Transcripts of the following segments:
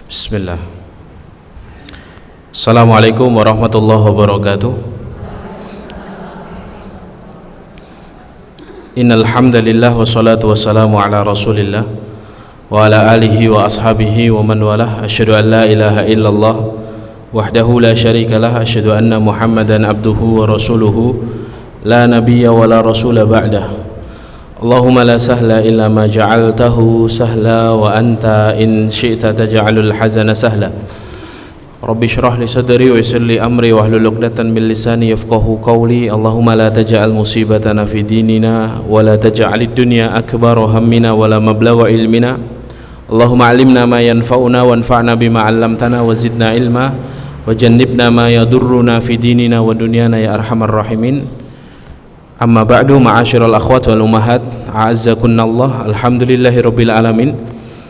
Bismillah. Assalamualaikum warahmatullahi wabarakatuh. Innal hamdalillah wassalatu wassalamu ala Rasulillah wa ala alihi wa ashabihi wa man walah. Asyhadu an la ilaha illallah wahdahu la syarikalah. Asyhadu anna Muhammadan abduhu wa rasuluhu la nabiyya wa la rasula ba'dah. Allahumma la sahla illa ma ja'altahu sahla wa anta in syi'ta taj'alul hazana sahla. Rabbi shrah li sadri wa yassir li amri wa hlul 'uqdatam min lisani yafqahu qawli. Allahumma la taj'al musibatana fi dinina wa la taj'alid dunya akbar hammina wa la mablagha ilmina. Allahumma 'allimna ma yanfa'una wanfa'na bima 'allamtana wa zidna ilma wa jannibna ma yadurruna fi dinina wa dunyana ya arhamar rahimin. Amma ba'du, ma'asyiral akhwat wal ummahat, a'azzakunallah. Alhamdulillahirabbil alamin.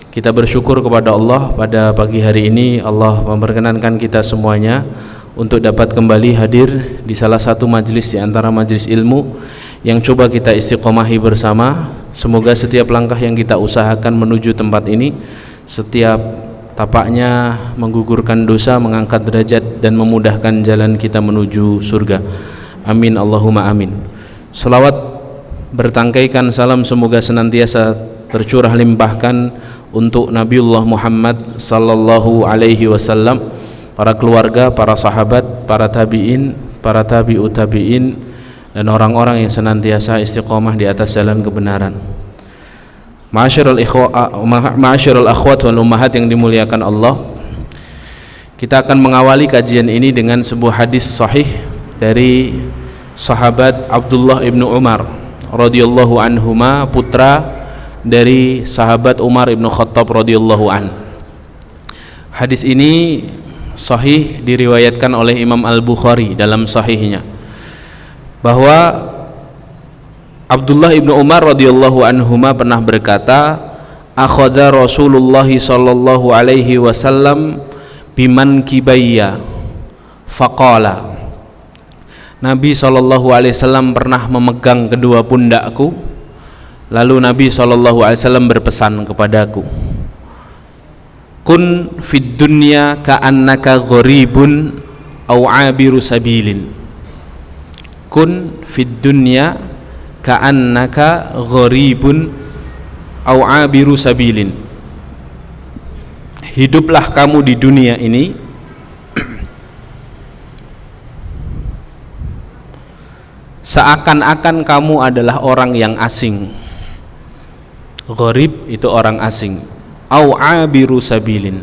Kita bersyukur kepada Allah pada pagi hari ini Allah memperkenankan kita semuanya untuk dapat kembali hadir di salah satu majelis di antara majelis ilmu yang coba kita istiqomahi bersama. Semoga setiap langkah yang kita usahakan menuju tempat ini, setiap tapaknya menggugurkan dosa, mengangkat derajat dan memudahkan jalan kita menuju surga. Amin Allahumma amin. Salawat bertangkaikan salam semoga senantiasa tercurah limpahkan untuk Nabiullah Muhammad sallallahu alaihi wasallam, para keluarga, para sahabat, para tabi'in, para tabi'ut tabi'in, dan orang-orang yang senantiasa istiqomah di atas jalan kebenaran. Ma'asyiral akhwat wal ummahat yang dimuliakan Allah, kita akan mengawali kajian ini dengan sebuah hadis sahih dari sahabat Abdullah ibnu Umar radhiyallahu anhuma, putra dari sahabat Umar ibnu Khattab radhiyallahu an. Hadis ini sahih diriwayatkan oleh Imam Al-Bukhari dalam sahihnya, bahwa Abdullah ibnu Umar radhiyallahu anhuma pernah berkata, akhadha Rasulullah sallallahu alaihi wasallam biman kibayya faqala, Nabi SAW pernah memegang kedua pundakku, lalu Nabi SAW berpesan kepadaku, kun fid dunya ka'annaka gharibun aw 'abiru sabilin. Kun fid dunya ka'annaka gharibun aw 'abiru sabilin. Hiduplah kamu di dunia ini seakan-akan kamu adalah orang yang asing. Gharib itu orang asing. Au abiru sabilin,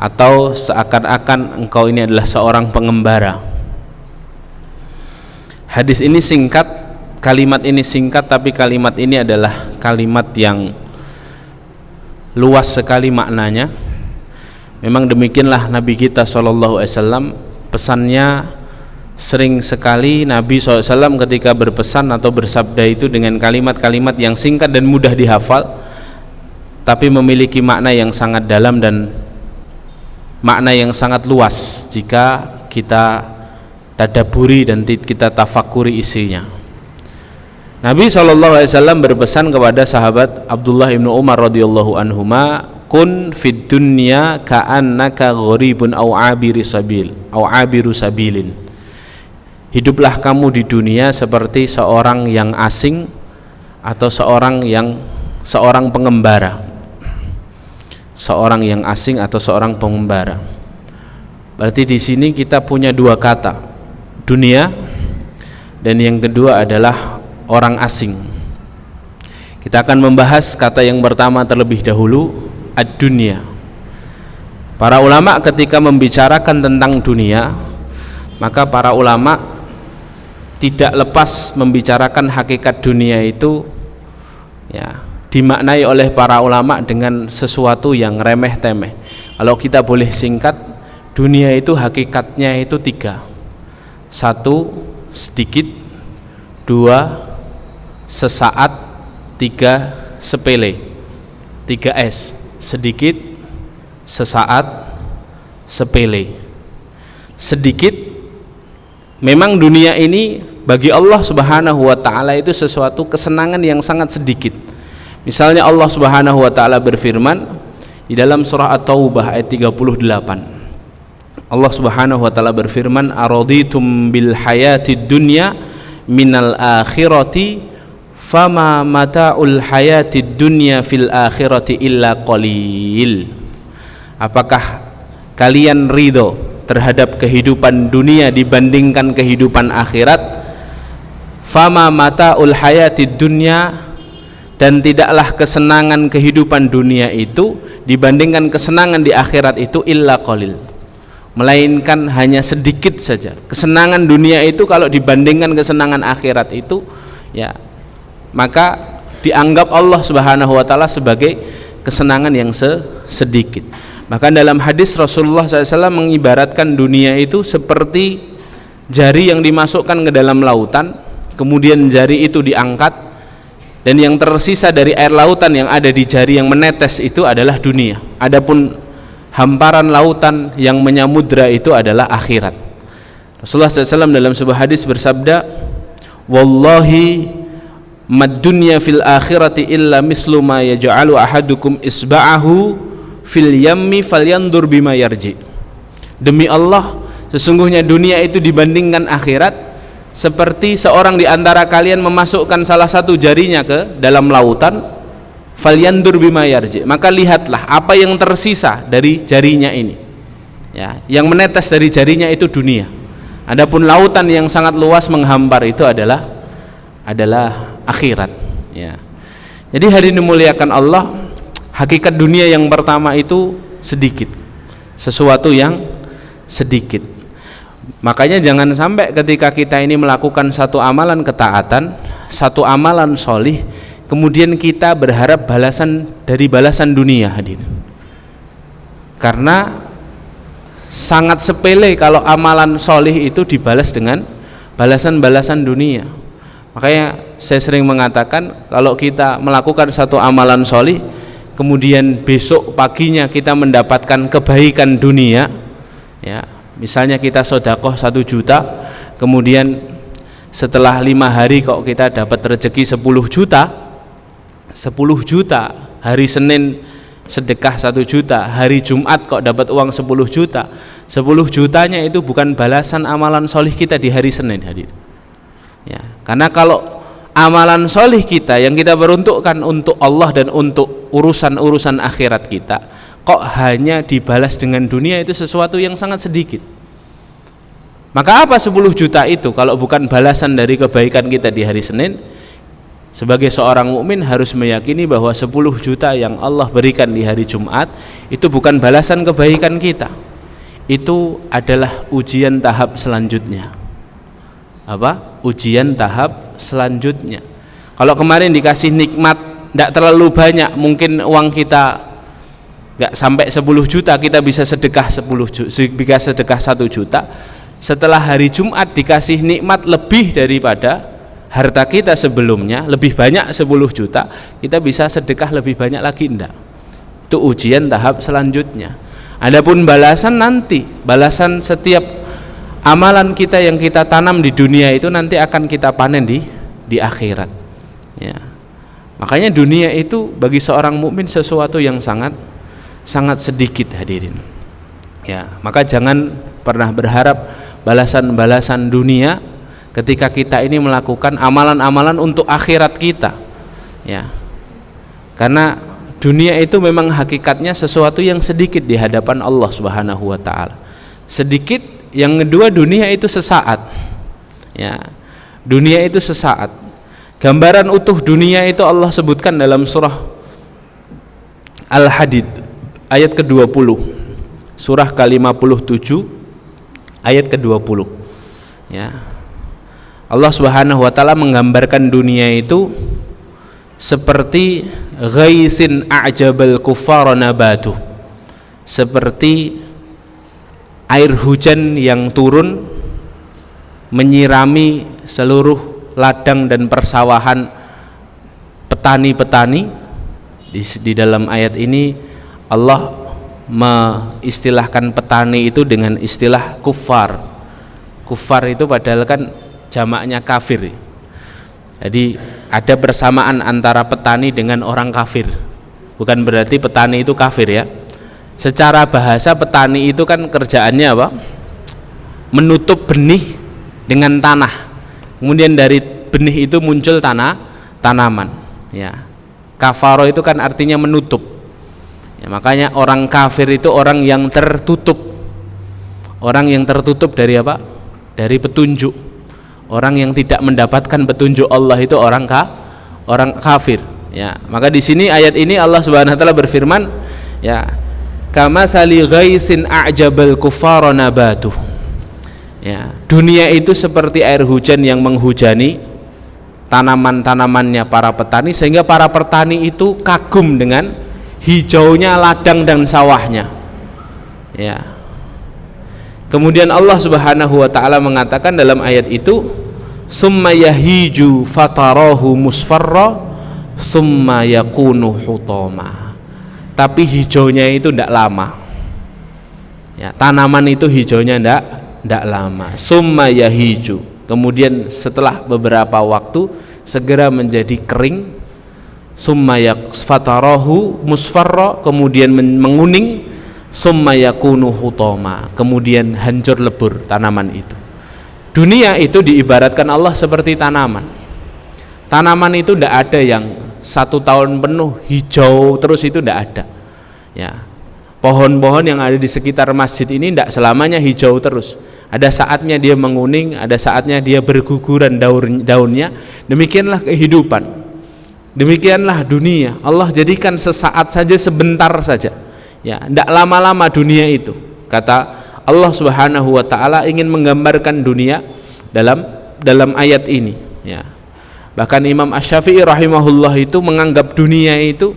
atau seakan-akan engkau ini adalah seorang pengembara. Hadis ini singkat, kalimat ini singkat, tapi kalimat ini adalah kalimat yang luas sekali maknanya. Memang demikianlah Nabi kita SAW, pesannya sering sekali Nabi SAW ketika berpesan atau bersabda itu dengan kalimat-kalimat yang singkat dan mudah dihafal, tapi memiliki makna yang sangat dalam dan makna yang sangat luas jika kita tadabburi dan kita tafakuri isinya. Nabi SAW berpesan kepada sahabat Abdullah ibnu Umar radhiyallahu anhuma, kun fid dunya ka'annaka gharibun au abiru sabilin. Hiduplah kamu di dunia seperti seorang yang asing atau seorang pengembara. Seorang yang asing atau seorang pengembara. Berarti di sini kita punya dua kata, dunia, dan yang kedua adalah orang asing. Kita akan membahas kata yang pertama terlebih dahulu, ad-dunya. Para ulama ketika membicarakan tentang dunia, maka para ulama tidak lepas membicarakan hakikat dunia itu, ya, dimaknai oleh para ulama dengan sesuatu yang remeh-temeh. Kalau kita boleh singkat, dunia itu hakikatnya itu tiga. Satu, sedikit. Dua, sesaat. Tiga, sepele. 3S, sedikit, sesaat, sepele. Sedikit, memang dunia ini bagi Allah Subhanahu wa ta'ala itu sesuatu kesenangan yang sangat sedikit. Misalnya Allah Subhanahu wa ta'ala berfirman, Di dalam surah At-Taubah ayat 38, Allah Subhanahu wa taala berfirman, "Araditum bil hayatid dunya minal akhirati fama mata'ul hayatid dunya fil akhirati illa qalil." Apakah kalian ridho terhadap kehidupan dunia dibandingkan kehidupan akhirat? Fama mata'ul hayatid dunya, dan tidaklah kesenangan kehidupan dunia itu dibandingkan kesenangan di akhirat itu illa qalil, melainkan hanya sedikit saja. Kesenangan dunia itu kalau dibandingkan kesenangan akhirat itu, ya, maka dianggap Allah Subhanahu wa taala sebagai kesenangan yang sedikit. Bahkan dalam hadis Rasulullah SAW mengibaratkan dunia itu seperti jari yang dimasukkan ke dalam lautan, kemudian jari itu diangkat, dan yang tersisa dari air lautan yang ada di jari yang menetes itu adalah dunia. Adapun hamparan lautan yang menyamudra itu adalah akhirat. Rasulullah SAW dalam sebuah hadis bersabda, "Wallahi mad dunya fil akhirati illa mislu ma yaj'alu ahadukum isba'ahu fil yammi falyandur bima yarji." Demi Allah, sesungguhnya dunia itu dibandingkan akhirat seperti seorang di antara kalian memasukkan salah satu jarinya ke dalam lautan, falyandur bima yarji, maka lihatlah apa yang tersisa dari jarinya ini, ya, yang menetes dari jarinya itu dunia. Adapun lautan yang sangat luas menghampar itu adalah akhirat, ya. Jadi hadirin dimuliakan Allah, hakikat dunia yang pertama itu sedikit, sesuatu yang sedikit. Makanya jangan sampai ketika kita ini melakukan satu amalan ketaatan, satu amalan solih, kemudian kita berharap balasan dari balasan dunia, hadirin. Karena sangat sepele kalau amalan solih itu dibalas dengan balasan-balasan dunia. Makanya saya sering mengatakan, kalau kita melakukan satu amalan solih, kemudian besok paginya kita mendapatkan kebaikan dunia, ya, misalnya kita sedekah 1 juta, kemudian setelah 5 hari kok kita dapat rezeki 10 juta, hari Senin sedekah 1 juta, hari Jumat kok dapat uang 10 juta. 10 jutanya itu bukan balasan amalan solih kita di hari Senin, hadir. Ya, karena kalau amalan solih kita yang kita peruntukkan untuk Allah dan untuk urusan-urusan akhirat kita, kok hanya dibalas dengan dunia, itu sesuatu yang sangat sedikit. Maka apa 10 juta itu kalau bukan balasan dari kebaikan kita di hari Senin? Sebagai seorang mukmin harus meyakini bahwa 10 juta yang Allah berikan di hari Jumat itu bukan balasan kebaikan kita. Itu adalah ujian tahap selanjutnya. Apa? Ujian tahap selanjutnya. Kalau kemarin dikasih nikmat tidak terlalu banyak, mungkin uang kita nggak sampai 10 juta, kita bisa sedekah 1 juta. Setelah hari Jumat dikasih nikmat lebih daripada harta kita sebelumnya, lebih banyak 10 juta, kita bisa sedekah lebih banyak lagi, enggak. Itu ujian tahap selanjutnya. Adapun balasan nanti, balasan setiap amalan kita yang kita tanam di dunia itu nanti akan kita panen di akhirat, ya. Makanya dunia itu bagi seorang mukmin sesuatu yang sangat sedikit, hadirin. Ya, maka jangan pernah berharap balasan-balasan dunia ketika kita ini melakukan amalan-amalan untuk akhirat kita, ya. Karena dunia itu memang hakikatnya sesuatu yang sedikit di hadapan Allah Subhanahu wa taala. Sedikit, yang kedua dunia itu sesaat. Ya. Dunia itu sesaat. Gambaran utuh dunia itu Allah sebutkan dalam surah Al-Hadid ayat ke-20. Surah ke-57 ayat ke-20. Ya. Allah Subhanahu wa taala menggambarkan dunia itu seperti ghaisin a'jabal kuffara nabatu, seperti air hujan yang turun menyirami seluruh ladang dan persawahan petani-petani. Di dalam ayat ini Allah mengistilahkan petani itu dengan istilah kuffar. Kuffar itu padahal kan jamaknya kafir. Jadi ada persamaan antara petani dengan orang kafir. Bukan berarti petani itu kafir, ya. Secara bahasa petani itu kan kerjaannya apa? Menutup benih dengan tanah. Kemudian dari benih itu muncul tanaman. Ya. Kafaro itu kan artinya menutup. Ya, makanya orang kafir itu orang yang tertutup. Orang yang tertutup dari apa? Dari petunjuk. Orang yang tidak mendapatkan petunjuk Allah itu orang kafir. Ya, maka di sini ayat ini Allah Subhanahu wa taala berfirman, ya, kama sali ghaisin a'jabal kuffara nabatuh. Ya, dunia itu seperti air hujan yang menghujani tanaman-tanamannya para petani, sehingga para petani itu kagum dengan hijaunya ladang dan sawahnya. Ya. Kemudian Allah Subhanahu wa taala mengatakan dalam ayat itu, summa yahiju fatarahu musfarra summa yakunu hutama. Tapi hijaunya itu tidak lama. Ya, tanaman itu hijaunya tidak lama. Summa yahiju. Kemudian setelah beberapa waktu segera menjadi kering. Summa fatarahu musfarra, kemudian menguning. Summa yakunu hutama, kemudian hancur lebur tanaman itu. Dunia itu diibaratkan Allah seperti tanaman. Tanaman itu tidak ada yang 1 tahun penuh hijau terus, itu tidak ada. Ya, pohon-pohon yang ada di sekitar masjid ini tidak selamanya hijau terus. Ada saatnya dia menguning, ada saatnya dia berguguran daunnya. Demikianlah kehidupan, demikianlah dunia. Allah jadikan sesaat saja, sebentar saja. Ya, tidak lama-lama dunia itu. Kata Allah Subhanahu wa taala ingin menggambarkan dunia dalam ayat ini. Ya. Bahkan Imam Asy-Syafi'i rahimahullah itu menganggap dunia itu,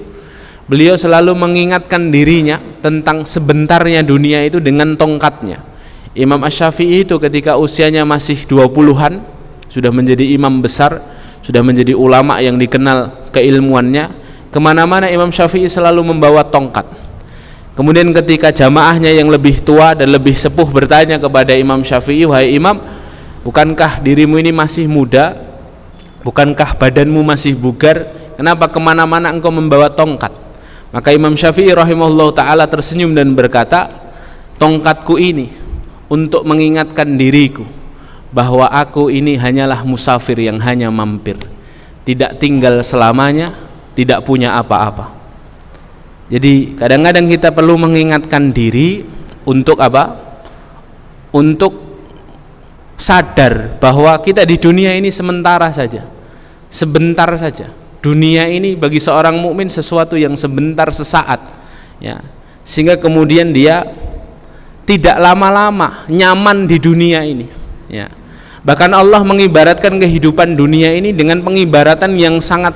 beliau selalu mengingatkan dirinya tentang sebentarnya dunia itu dengan tongkatnya. Imam Asy-Syafi'i itu ketika usianya masih 20-an sudah menjadi imam besar, sudah menjadi ulama yang dikenal keilmuannya. Kemana-mana Imam Syafi'i selalu membawa tongkat. Kemudian ketika jamaahnya yang lebih tua dan lebih sepuh bertanya kepada Imam Syafi'i, wahai Imam, bukankah dirimu ini masih muda? Bukankah badanmu masih bugar? Kenapa kemana-mana engkau membawa tongkat? Maka Imam Syafi'i rahimahullah ta'ala tersenyum dan berkata, tongkatku ini untuk mengingatkan diriku bahwa aku ini hanyalah musafir yang hanya mampir, tidak tinggal selamanya, tidak punya apa-apa. Jadi kadang-kadang kita perlu mengingatkan diri untuk apa? Untuk sadar bahwa kita di dunia ini sementara saja, sebentar saja. Dunia ini bagi seorang mukmin sesuatu yang sebentar, sesaat, ya. Sehingga kemudian dia tidak lama-lama nyaman di dunia ini, ya. Bahkan Allah mengibaratkan kehidupan dunia ini dengan pengibaratan yang sangat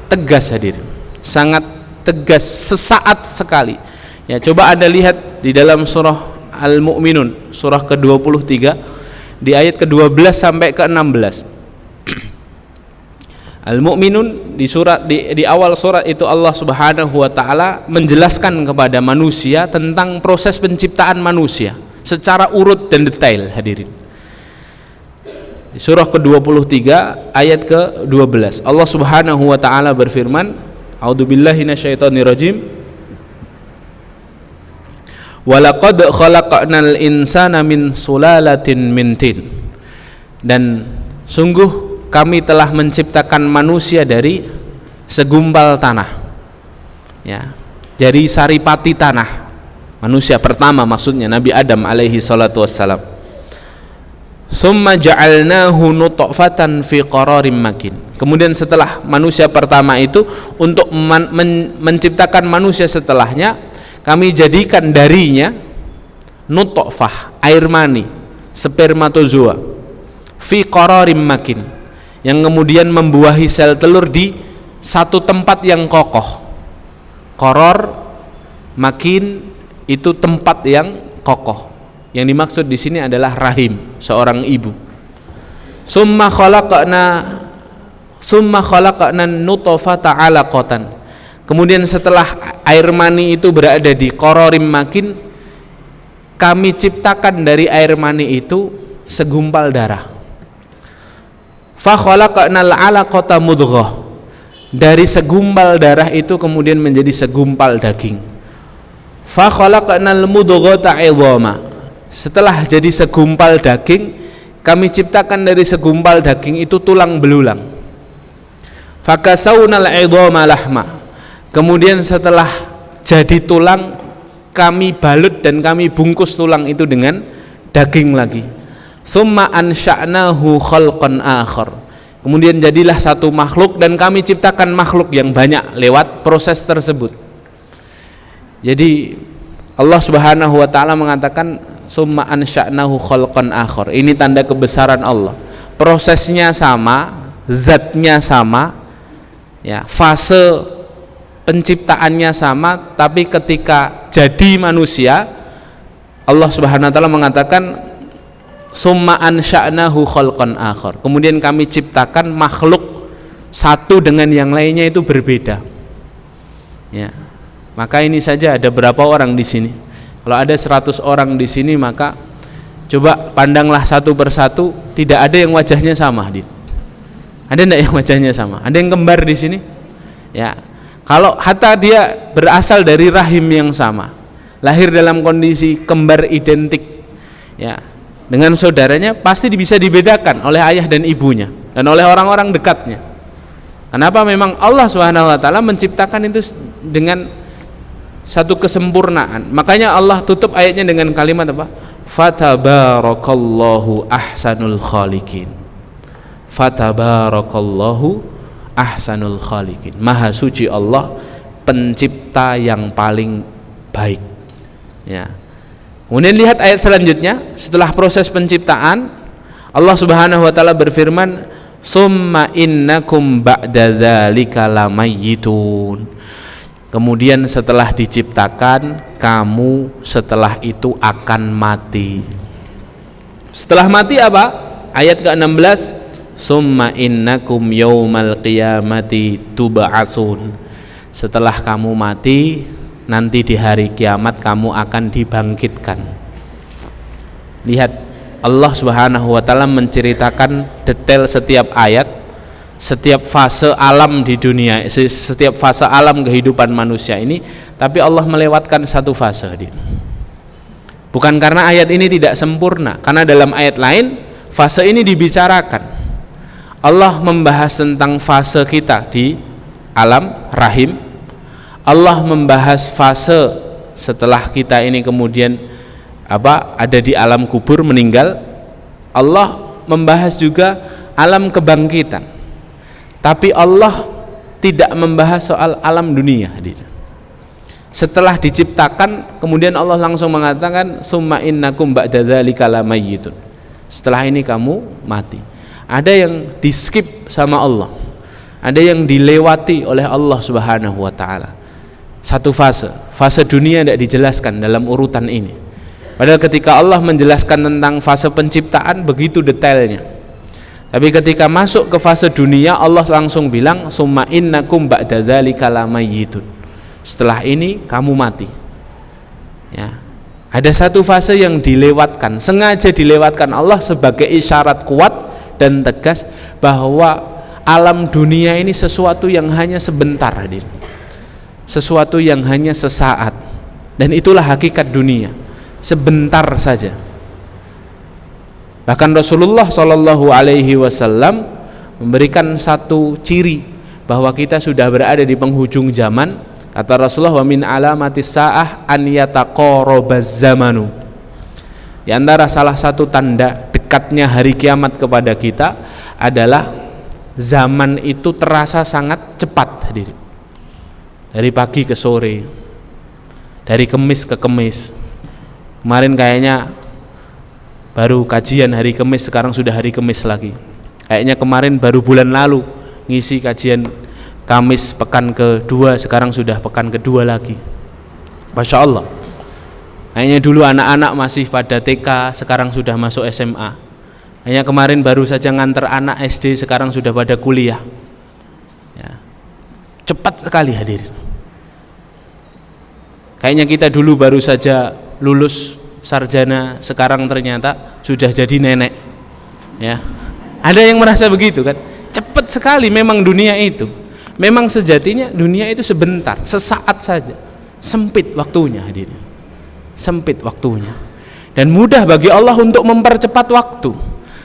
tegas, hadirin, sangat tegas, sesaat sekali. Ya, coba Anda lihat di dalam surah Al-Mu'minun, surah ke-23 di ayat ke-12 sampai ke-16. Al-Mu'minun di awal surat itu Allah Subhanahu wa taala menjelaskan kepada manusia tentang proses penciptaan manusia secara urut dan detail, hadirin. Di surah ke-23 ayat ke-12 Allah Subhanahu wa taala berfirman, a'udzubillahi minasyaitonirrajim, walaqad khalaqnal insana min sulalatin min tin, dan sungguh kami telah menciptakan manusia dari segumpal tanah, ya, dari saripati tanah. Manusia pertama maksudnya Nabi Adam alaihi salatu wassalam. Summa ja'alnahu nutfatan fi qararim makin. Kemudian setelah manusia pertama itu, untuk menciptakan manusia setelahnya, kami jadikan darinya nutfah, air mani, spermatozoa, fi qararim makin, yang kemudian membuahi sel telur di satu tempat yang kokoh. Qarar, makin itu tempat yang kokoh. Yang dimaksud di sini adalah rahim seorang ibu. Summa khalaqna nutfata 'alaqatan. Kemudian setelah air mani itu berada di qararim makin, kami ciptakan dari air mani itu segumpal darah. Fa khalaqnal 'alaqata mudghah. Dari segumpal darah itu kemudian menjadi segumpal daging. Fa khalaqnal mudghata 'idhama. Setelah jadi segumpal daging, kami ciptakan dari segumpal daging itu tulang belulang. Fakasawnal 'idhama lahma. Kemudian setelah jadi tulang, kami balut dan kami bungkus tulang itu dengan daging lagi. Tsumma ansha'nahu khalqan akhar. Kemudian jadilah satu makhluk dan kami ciptakan makhluk yang banyak lewat proses tersebut. Jadi Allah Subhanahu wa taala mengatakan summa ansha'nahu khalqan akhar. Ini tanda kebesaran Allah. Prosesnya sama, zatnya sama, ya, fase penciptaannya sama, tapi ketika jadi manusia Allah Subhanahu wa taala mengatakan summa ansha'nahu khalqan akhar. Kemudian kami ciptakan makhluk satu dengan yang lainnya itu berbeda. Ya. Maka ini saja ada berapa orang di sini? Kalau ada 100 orang di sini, maka coba pandanglah satu persatu, tidak ada yang wajahnya sama, Ada enggak yang wajahnya sama? Ada yang kembar di sini? Ya. Kalau hatta dia berasal dari rahim yang sama, lahir dalam kondisi kembar identik, ya, dengan saudaranya, pasti bisa dibedakan oleh ayah dan ibunya dan oleh orang-orang dekatnya. Kenapa? Memang Allah Subhanahu wa taala menciptakan itu dengan satu kesempurnaan. Makanya Allah tutup ayatnya dengan kalimat apa? Fatabarakallahu ahsanul khaliqin. Fatabarakallahu ahsanul khaliqin. Maha suci Allah, pencipta yang paling baik. Ya. Kemudian lihat ayat selanjutnya, setelah proses penciptaan, Allah Subhanahu wa taala berfirman, "Summa innakum ba'da dzalika lamayyitun." Kemudian setelah diciptakan, kamu setelah itu akan mati. Setelah mati apa? Ayat ke-16, "Summa innakum yaumal qiyamati tub'atsun." Setelah kamu mati, nanti di hari kiamat kamu akan dibangkitkan. Lihat, Allah Subhanahu wa taala menceritakan detail setiap ayat, setiap fase alam di dunia, setiap fase alam kehidupan manusia ini, tapi Allah melewatkan satu fase. Bukan karena ayat ini tidak sempurna, karena dalam ayat lain fase ini dibicarakan. Allah membahas tentang fase kita di alam rahim. Allah membahas fase setelah kita ini kemudian ada di alam kubur, meninggal. Allah membahas juga alam kebangkitan. Tapi Allah tidak membahas soal alam dunia. Setelah diciptakan, kemudian Allah langsung mengatakan summa innakum ba'da dzalika lamayyitun. Setelah ini kamu mati. Ada yang di skip sama Allah, ada yang dilewati oleh Allah Subhanahu wa taala. Satu fase dunia tidak dijelaskan dalam urutan ini. Padahal ketika Allah menjelaskan tentang fase penciptaan begitu detailnya. Tapi ketika masuk ke fase dunia, Allah langsung bilang summa innakum ba'da dzalika lamayyitun. Setelah ini kamu mati. Ya. Ada satu fase yang dilewatkan, sengaja dilewatkan Allah sebagai isyarat kuat dan tegas bahwa alam dunia ini sesuatu yang hanya sebentar, hadir. Sesuatu yang hanya sesaat. Dan itulah hakikat dunia. Sebentar saja. Bahkan Rasulullah Shallallahu Alaihi Wasallam memberikan satu ciri bahwa kita sudah berada di penghujung zaman. Kata Rasulullah, wa min alamatis sa'ah an yataqarabaz zamanu. Di antara salah satu tanda dekatnya hari kiamat kepada kita adalah zaman itu terasa sangat cepat, hadirin. Dari pagi ke sore, dari Kemis ke Kemis. Kemarin kayaknya baru kajian hari Kemis, sekarang sudah hari Kemis lagi. Kayaknya kemarin baru bulan lalu ngisi kajian Kamis pekan kedua, sekarang sudah pekan kedua lagi. Masya Allah. Kayaknya dulu anak-anak masih pada TK, sekarang sudah masuk SMA. Kayaknya kemarin baru saja nganter anak SD, sekarang sudah pada kuliah. Ya. Cepat sekali, hadirin. Kayaknya kita dulu baru saja lulus sarjana, sekarang ternyata sudah jadi nenek. Ya. Ada yang merasa begitu kan? Cepat sekali memang dunia itu. Memang sejatinya dunia itu sebentar, sesaat saja. Sempit waktunya hadirin. Sempit waktunya. Dan mudah bagi Allah untuk mempercepat waktu.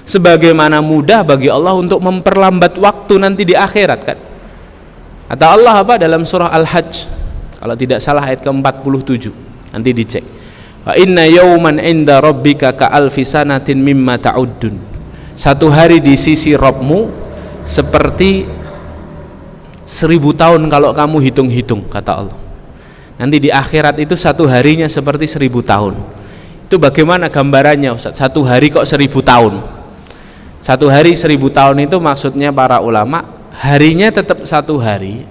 Sebagaimana mudah bagi Allah untuk memperlambat waktu nanti di akhirat kan. Kata Allah apa dalam surah Al-Hajj? Kalau tidak salah ayat ke-47. Nanti dicek. Wa inna yawman 'inda rabbika ka'alfi sanatin mimma ta'uddun. Satu hari di sisi Rabbmu seperti 1000 tahun kalau kamu hitung-hitung, kata Allah. Nanti di akhirat itu satu harinya seperti 1000 tahun. Itu bagaimana gambarannya Ustaz? Satu hari kok 1000 tahun? Satu hari 1000 tahun itu maksudnya para ulama, harinya tetap satu hari,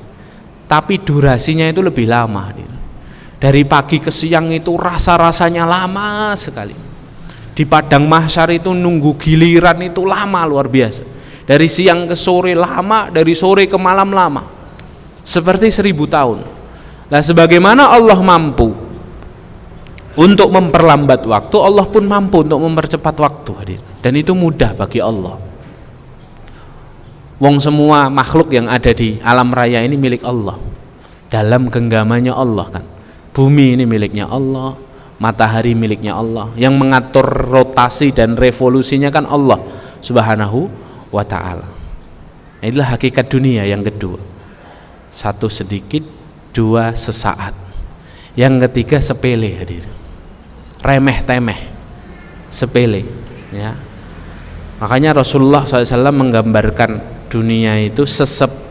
tapi durasinya itu lebih lama. Dari pagi ke siang itu rasa-rasanya lama sekali. Di padang mahsyar itu nunggu giliran itu lama luar biasa. Dari siang ke sore lama, dari sore ke malam lama. Seperti 1000 tahun. Nah, sebagaimana Allah mampu untuk memperlambat waktu, Allah pun mampu untuk mempercepat waktu, hadir. Dan itu mudah bagi Allah. Wong semua makhluk yang ada di alam raya ini milik Allah. Dalam genggamannya Allah kan. Bumi ini miliknya Allah, matahari miliknya Allah. Yang mengatur rotasi dan revolusinya kan Allah Subhanahu wa ta'ala. Inilah hakikat dunia yang kedua. Satu sedikit, dua sesaat. Yang ketiga sepele, hadir. Remeh temeh, sepele, ya. Makanya Rasulullah SAW menggambarkan dunia itu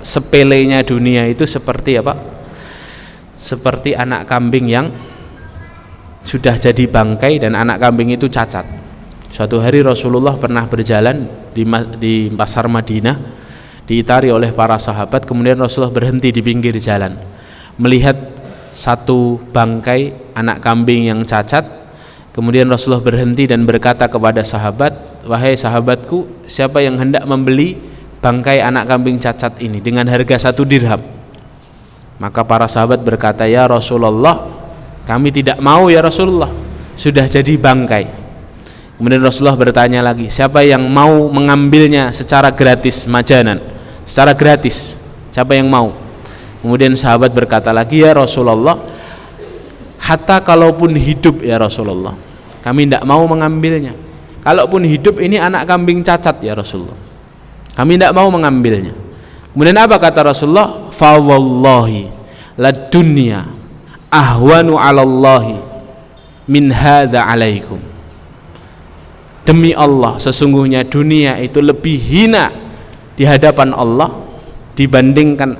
sepelenya dunia itu seperti apa? Seperti anak kambing yang sudah jadi bangkai dan anak kambing itu cacat. Suatu hari Rasulullah pernah berjalan di pasar Madinah, diitari oleh para sahabat. Kemudian Rasulullah berhenti di pinggir jalan, melihat satu bangkai anak kambing yang cacat. Kemudian Rasulullah berhenti dan berkata kepada sahabat, wahai sahabatku, siapa yang hendak membeli bangkai anak kambing cacat ini dengan harga 1 dirham? Maka para sahabat berkata, ya Rasulullah, kami tidak mau ya Rasulullah, sudah jadi bangkai. Kemudian Rasulullah bertanya lagi, siapa yang mau mengambilnya secara gratis, majanan, secara gratis, siapa yang mau? Kemudian sahabat berkata lagi, ya Rasulullah, hatta kalaupun hidup ya Rasulullah, kami tidak mau mengambilnya. Kalaupun hidup ini anak kambing cacat ya Rasulullah, kami tidak mau mengambilnya. Kemudian apa kata Rasulullah? Fa wallahi lad dunya ahwanu 'ala Allahi min hadza 'alaikum. Demi Allah, sesungguhnya dunia itu lebih hina di hadapan Allah dibandingkan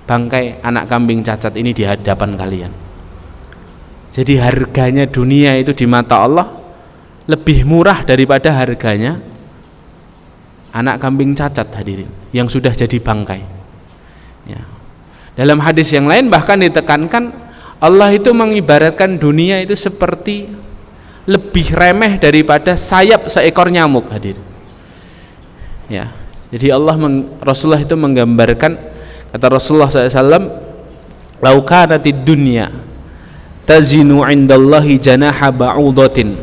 bangkai anak kambing cacat ini di hadapan kalian. Jadi harganya dunia itu di mata Allah lebih murah daripada harganya anak kambing cacat, hadirin, yang sudah jadi bangkai, ya. Dalam hadis yang lain bahkan ditekankan Allah itu mengibaratkan dunia itu seperti lebih remeh daripada sayap seekor nyamuk, hadir, ya. Jadi Rasulullah itu menggambarkan, kata Rasulullah SAW, lau kanatid dunya tazinu indallahi janaha ba'udatin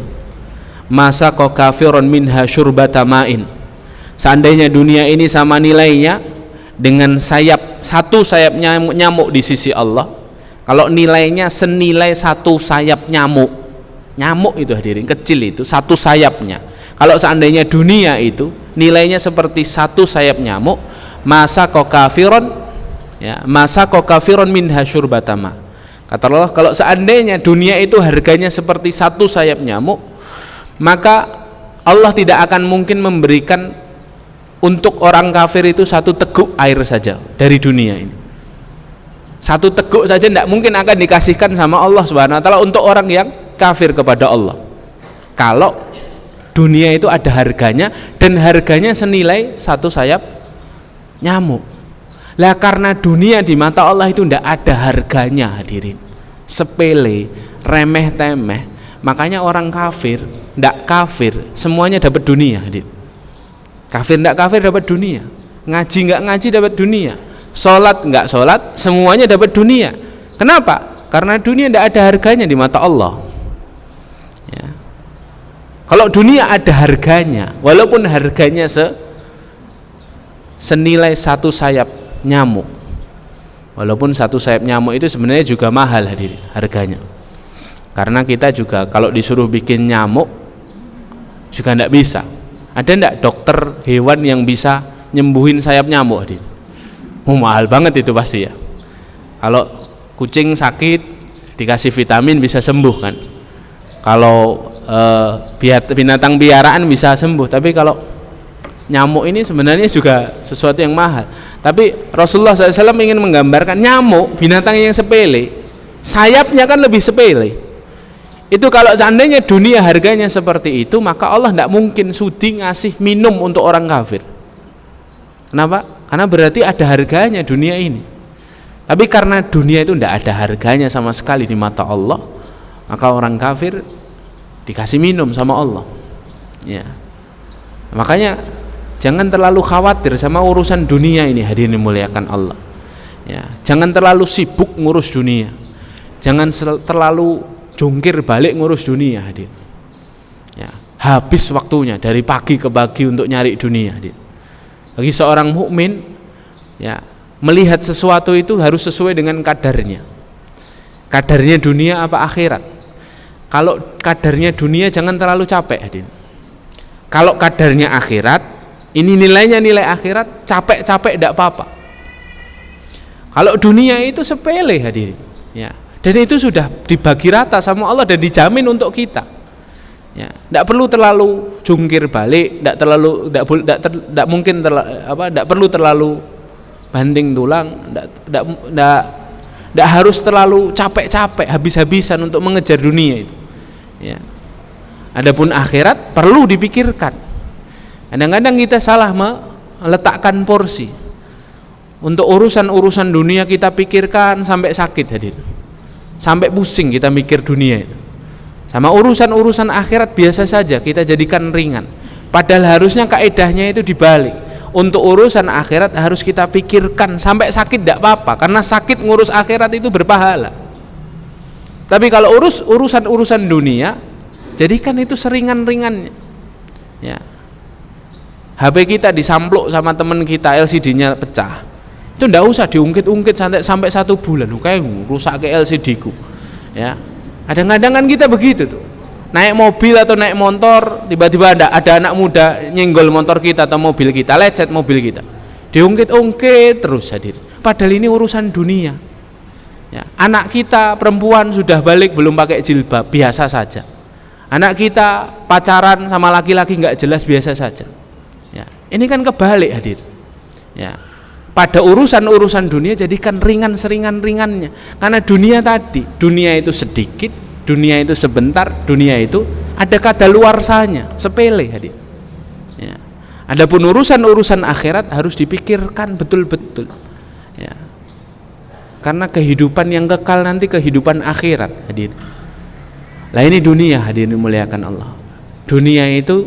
masaqa kafiron minha syurbata ma'in. Seandainya dunia ini sama nilainya dengan satu sayap nyamuk di sisi Allah, kalau nilainya senilai satu sayap nyamuk itu, hadirin, kecil itu satu sayapnya. Kalau seandainya dunia itu nilainya seperti satu sayap nyamuk, masaqa kafiron minha syurbata ma'. Kata Allah, kalau seandainya dunia itu harganya seperti satu sayap nyamuk, maka Allah tidak akan mungkin memberikan untuk orang kafir itu satu teguk air saja dari dunia ini. Satu teguk saja tidak mungkin akan dikasihkan sama Allah Subhanahu wa ta'ala untuk orang yang kafir kepada Allah. Kalau dunia itu ada harganya dan harganya senilai satu sayap nyamuk. Lah karena dunia di mata Allah itu tidak ada harganya, hadirin, sepele, remeh temeh, makanya orang kafir, tidak kafir, semuanya dapat dunia, hadirin. Kafir tidak kafir dapat dunia, ngaji nggak ngaji dapat dunia, sholat nggak sholat semuanya dapat dunia. Kenapa? Karena dunia tidak ada harganya di mata Allah, ya. Kalau dunia ada harganya, walaupun harganya senilai satu sayap nyamuk, Walaupun satu sayap nyamuk itu sebenarnya juga mahal hadirin harganya. Karena kita juga kalau disuruh bikin nyamuk juga tidak bisa. Ada tidak dokter hewan yang bisa nyembuhin sayap nyamuk hadirin? Mahal banget itu pasti ya. Kalau kucing sakit dikasih vitamin bisa sembuh kan. Kalau binatang piaraan bisa sembuh, tapi kalau nyamuk ini sebenarnya juga sesuatu yang mahal. Tapi Rasulullah SAW ingin menggambarkan nyamuk, binatang yang sepele, sayapnya kan lebih sepele. Itu kalau seandainya dunia harganya seperti itu, maka Allah tidak mungkin sudi ngasih minum untuk orang kafir. Kenapa? Karena berarti ada harganya dunia ini. Tapi karena dunia itu tidak ada harganya sama sekali di mata Allah, maka orang kafir dikasih minum sama Allah. Ya. Makanya jangan terlalu khawatir sama urusan dunia ini, hadirin dimuliakan Allah. Ya, jangan terlalu sibuk ngurus dunia. Jangan terlalu jungkir balik ngurus dunia, hadirin. Ya, habis waktunya dari pagi ke pagi untuk nyari dunia, hadirin. Bagi seorang mukmin, ya, melihat sesuatu itu harus sesuai dengan kadarnya. Kadarnya dunia apa akhirat? Kalau kadarnya dunia jangan terlalu capek, hadirin. Kalau kadarnya akhirat, ini nilainya nilai akhirat, capek-capek tidak apa-apa. Kalau dunia itu sepele, hadirin, ya, dan itu sudah dibagi rata sama Allah dan dijamin untuk kita. Ya, tidak perlu terlalu jungkir balik, tidak perlu terlalu banting tulang, tidak harus terlalu capek-capek habis-habisan untuk mengejar dunia itu. Ya. Adapun akhirat perlu dipikirkan. Kadang-kadang kita salah meletakkan porsi. Untuk urusan-urusan dunia kita pikirkan sampai sakit, hadir. Sampai pusing kita mikir dunia itu. Sama urusan-urusan akhirat biasa saja kita jadikan ringan. Padahal harusnya kaedahnya itu dibalik. Untuk urusan akhirat harus kita pikirkan sampai sakit tidak apa-apa, karena sakit ngurus akhirat itu berpahala. Tapi kalau urusan dunia, jadikan itu seringan-ringannya. Ya. HP kita disampluk sama teman kita, LCD-nya pecah. Itu tidak usah diungkit-ungkit sampai 1 bulan. Kayak rusak ke LCD ku. Ya. Kadang-kadang kan kita begitu tuh. Naik mobil atau naik motor, tiba-tiba ada anak muda nyenggol motor kita atau mobil kita, lecet mobil kita. Diungkit-ungkit terus, hadir. Padahal ini urusan dunia. Ya. Anak kita perempuan sudah balik belum pakai jilbab, biasa saja. Anak kita pacaran sama laki-laki nggak jelas, biasa saja. Ya. Ini kan kebalik, hadir. Ya. Pada urusan dunia jadikan ringan seringan-ringannya. Karena dunia itu sedikit, dunia itu sebentar, dunia itu ada kadaluarsanya, sepele, hadir. Ya. Adapun urusan akhirat harus dipikirkan betul-betul. Ya. Karena kehidupan yang kekal nanti kehidupan akhirat, hadir. Lah ini dunia, hadirin dimuliakan Allah. Dunia itu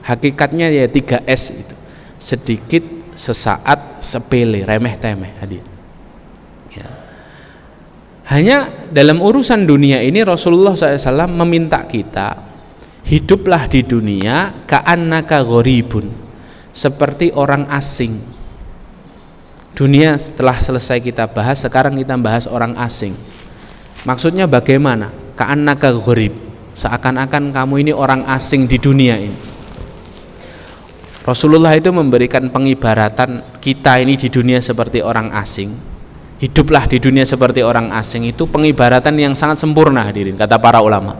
hakikatnya ya 3S itu. Sedikit, sesaat, sepele, remeh-temeh, hadir. Ya. Hanya dalam urusan dunia ini Rasulullah SAW meminta kita hiduplah di dunia ka'annaka gharibun, seperti orang asing. Dunia setelah selesai kita bahas, sekarang kita bahas orang asing. Maksudnya bagaimana? Ka'annaka gharib, seakan-akan kamu ini orang asing di dunia ini. Rasulullah itu memberikan pengibaratan kita ini di dunia seperti orang asing. Hiduplah di dunia seperti orang asing, itu pengibaratan yang sangat sempurna, hadirin, kata para ulama.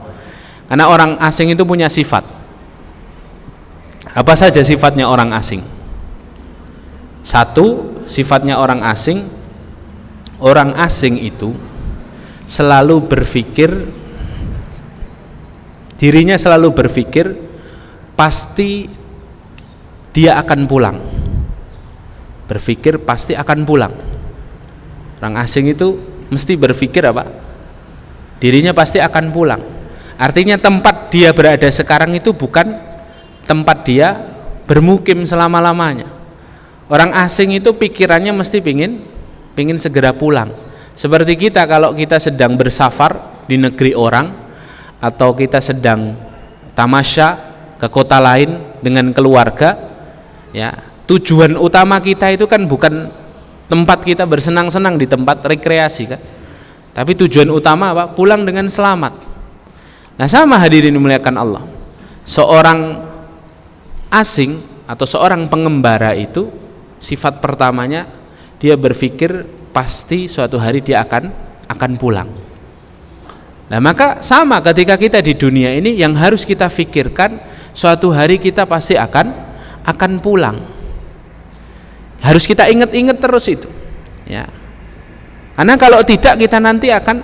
Karena orang asing itu punya sifat. Apa saja sifatnya orang asing? Satu, sifatnya orang asing itu selalu berpikir, dirinya selalu berpikir pasti dia akan pulang. Berpikir pasti akan pulang. Orang asing itu mesti berpikir apa? Dirinya pasti akan pulang. Artinya tempat dia berada sekarang itu bukan tempat dia bermukim selama-lamanya. Orang asing itu pikirannya mesti pingin segera pulang. Seperti kita kalau kita sedang bersafar di negeri orang, atau kita sedang tamasya ke kota lain dengan keluarga, ya, tujuan utama kita itu kan bukan tempat kita bersenang-senang, di tempat rekreasi kan. Tapi tujuan utama apa? Pulang dengan selamat. Nah, sama hadirin dimuliakan Allah. Seorang asing atau seorang pengembara itu sifat pertamanya dia berpikir pasti suatu hari dia akan pulang. Nah, maka sama ketika kita di dunia ini yang harus kita pikirkan suatu hari kita pasti akan pulang. Harus kita ingat-ingat terus itu. Ya. Karena kalau tidak kita nanti akan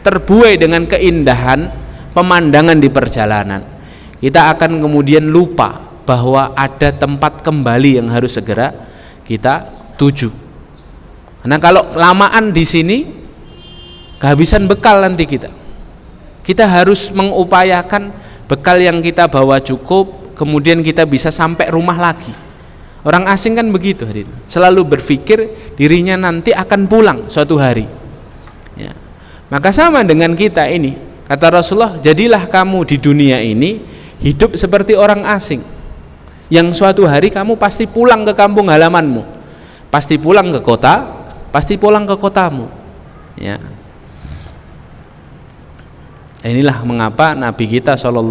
terbuai dengan keindahan pemandangan di perjalanan. Kita akan kemudian lupa bahwa ada tempat kembali yang harus segera kita tuju. Karena kalau lamaan di sini kehabisan bekal nanti kita. Kita harus mengupayakan bekal yang kita bawa cukup, kemudian kita bisa sampai rumah lagi. Orang asing kan begitu, hadirin. Selalu berpikir dirinya nanti akan pulang suatu hari. Ya. Maka sama dengan kita ini. Kata Rasulullah, jadilah kamu di dunia ini hidup seperti orang asing. Yang suatu hari kamu pasti pulang ke kampung halamanmu. Pasti pulang ke kota, pasti pulang ke kotamu. Ya. Inilah mengapa Nabi kita SAW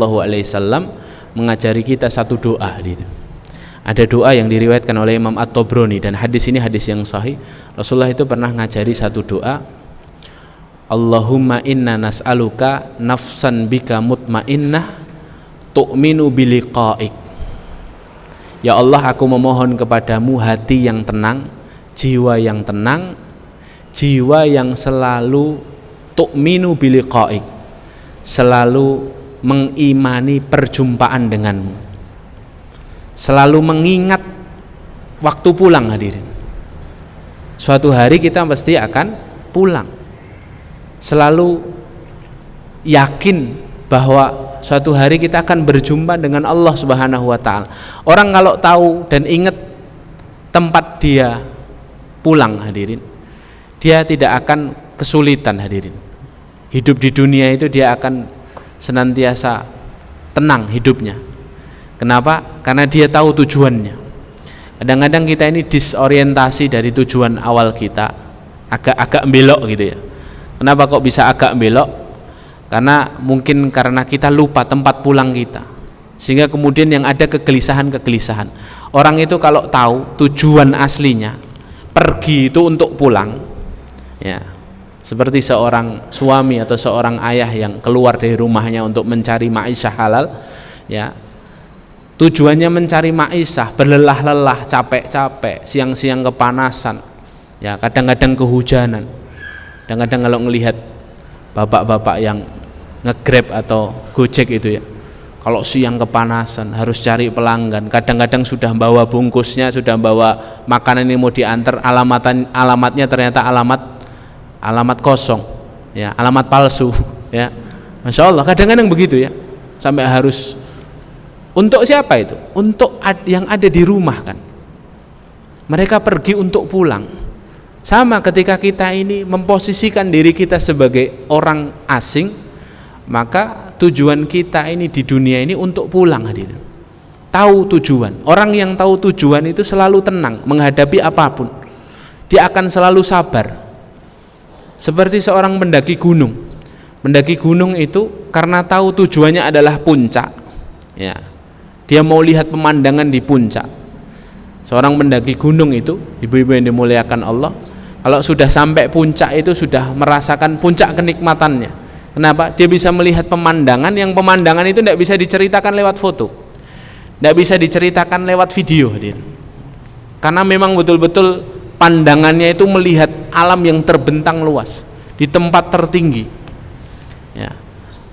mengajari kita satu doa. Ada doa yang diriwayatkan oleh Imam At-Tabrani dan hadis ini hadis yang sahih. Rasulullah itu pernah ngajari satu doa. Allahumma inna nas'aluka nafsan bika mutmainnah tu'minu biliqa'ik. Ya Allah, aku memohon kepadamu hati yang tenang, jiwa yang tenang, jiwa yang selalu tu'minu biliqa'ik, selalu mengimani perjumpaan denganmu, selalu mengingat waktu pulang, hadirin. Suatu hari kita pasti akan pulang. Selalu yakin bahwa suatu hari kita akan berjumpa dengan Allah Subhanahu wa taala. Orang kalau tahu dan ingat tempat dia pulang, hadirin, dia tidak akan kesulitan, hadirin. Hidup di dunia itu dia akan senantiasa tenang hidupnya. Kenapa? Karena dia tahu tujuannya. Kadang-kadang kita ini disorientasi dari tujuan awal kita, agak belok gitu ya. Kenapa kok bisa agak belok? Karena kita lupa tempat pulang kita, sehingga kemudian yang ada kegelisahan. Orang itu kalau tahu tujuan aslinya, pergi itu untuk pulang, ya, seperti seorang suami atau seorang ayah yang keluar dari rumahnya untuk mencari ma'isyah halal, ya, tujuannya mencari ma'isyah, berlelah-lelah, capek-capek, siang-siang kepanasan, ya, kadang-kadang kehujanan. Kadang-kadang kalau melihat bapak-bapak yang nge-Grab atau Gojek itu ya, kalau siang kepanasan harus cari pelanggan, kadang-kadang sudah bawa bungkusnya, sudah bawa makanan ini mau diantar, alamatnya ternyata alamat kosong, ya, alamat palsu, ya. Masya Allah, kadang-kadang begitu ya, sampai harus untuk siapa itu? Untuk yang ada di rumah kan. Mereka pergi untuk pulang. Sama ketika kita ini memposisikan diri kita sebagai orang asing, maka tujuan kita ini di dunia ini untuk pulang, hadirin. Tahu tujuan. Orang yang tahu tujuan itu selalu tenang menghadapi apapun. Dia akan selalu sabar. Seperti seorang pendaki gunung. Pendaki gunung itu karena tahu tujuannya adalah puncak, ya, dia mau lihat pemandangan di puncak. Seorang pendaki gunung itu, ibu-ibu yang dimuliakan Allah, kalau sudah sampai puncak itu sudah merasakan puncak kenikmatannya. Kenapa? Dia bisa melihat pemandangan yang pemandangan itu tidak bisa diceritakan lewat foto, tidak bisa diceritakan lewat video, karena memang betul-betul pandangannya itu melihat alam yang terbentang luas di tempat tertinggi, ya.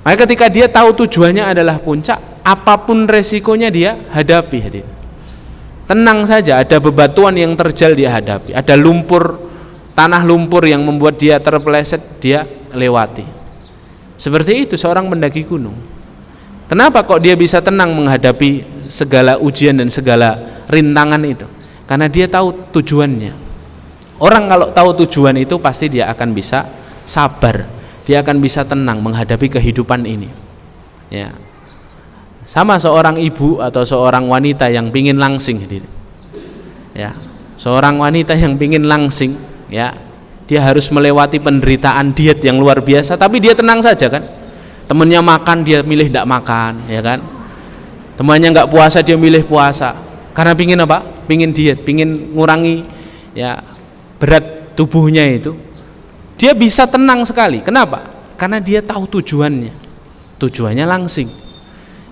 Maka ketika dia tahu tujuannya adalah puncak, apapun resikonya dia hadapi, tenang saja. Ada bebatuan yang terjal dia hadapi, ada tanah lumpur yang membuat dia terpeleset, dia lewati. Seperti itu seorang pendaki gunung. Kenapa kok dia bisa tenang menghadapi segala ujian dan segala rintangan itu? Karena dia tahu tujuannya. Orang kalau tahu tujuan itu pasti dia akan bisa sabar, dia akan bisa tenang menghadapi kehidupan ini, ya. Sama seorang ibu atau seorang wanita yang pingin langsing, ya, Seorang wanita yang pingin langsing, ya, dia harus melewati penderitaan diet yang luar biasa, tapi dia tenang saja kan. Temennya makan, dia milih tidak makan, ya kan. Temannya nggak puasa, dia milih puasa. Karena pingin apa? Pingin diet, pingin ngurangi ya berat tubuhnya itu. Dia bisa tenang sekali. Kenapa? Karena dia tahu tujuannya. Tujuannya langsing.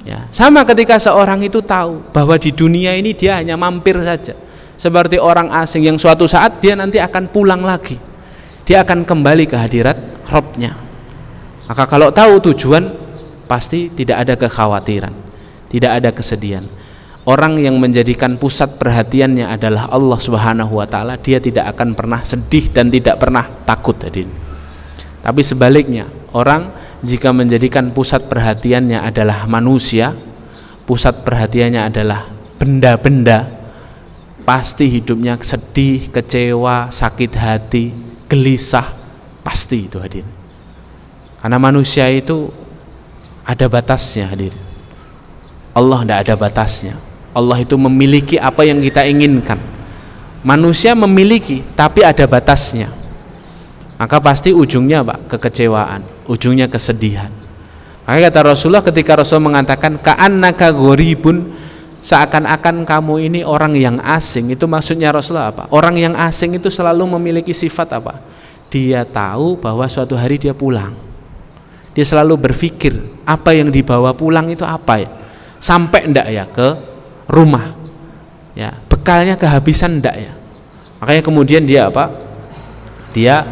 Ya, sama ketika seorang itu tahu bahwa di dunia ini dia hanya mampir saja. Seperti orang asing yang suatu saat dia nanti akan pulang lagi. Dia akan kembali ke hadirat Rabb-nya. Maka kalau tahu tujuan, pasti tidak ada kekhawatiran, tidak ada kesedihan. Orang yang menjadikan pusat perhatiannya adalah Allah Subhanahu wa taala, dia tidak akan pernah sedih dan tidak pernah takut, hadirin. Tapi sebaliknya, orang jika menjadikan pusat perhatiannya adalah manusia, pusat perhatiannya adalah benda-benda, pasti hidupnya sedih, kecewa, sakit hati, gelisah, pasti itu, hadirin. Karena manusia itu ada batasnya, hadirin. Allah tidak ada batasnya. Allah itu memiliki apa yang kita inginkan. Manusia memiliki, tapi ada batasnya. Maka pasti ujungnya Pak, kekecewaan, ujungnya kesedihan. Maka kata Rasulullah ketika Rasul mengatakan ka'annaka gharibun, seakan-akan kamu ini orang yang asing, itu maksudnya Rasulullah apa? Orang yang asing itu selalu memiliki sifat apa? Dia tahu bahwa suatu hari dia pulang. Dia selalu berpikir apa yang dibawa pulang itu apa ya? Sampai enggak ya ke rumah, ya bekalnya kehabisan enggak ya? Makanya kemudian dia apa? Dia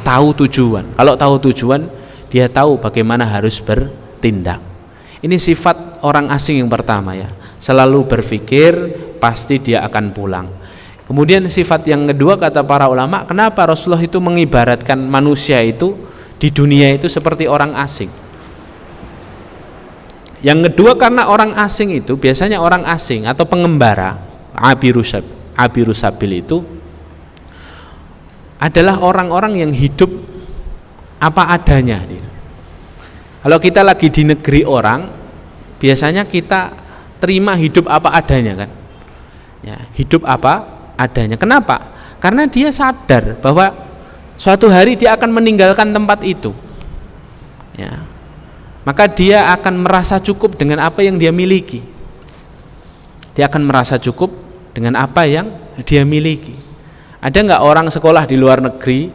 tahu tujuan. Kalau tahu tujuan, dia tahu bagaimana harus bertindak. Ini sifat orang asing yang pertama ya. Selalu berpikir pasti dia akan pulang. Kemudian sifat yang kedua kata para ulama, kenapa Rasulullah itu mengibaratkan manusia itu di dunia itu seperti orang asing? Yang kedua karena orang asing itu biasanya orang asing atau pengembara abirusabil itu adalah orang-orang yang hidup apa adanya. Kalau kita lagi di negeri orang, biasanya kita terima hidup apa adanya kan, ya, hidup apa adanya. Kenapa? Karena dia sadar bahwa suatu hari dia akan meninggalkan tempat itu, ya. Maka dia akan merasa cukup dengan apa yang dia miliki. Dia akan merasa cukup dengan apa yang dia miliki. Ada nggak orang sekolah di luar negeri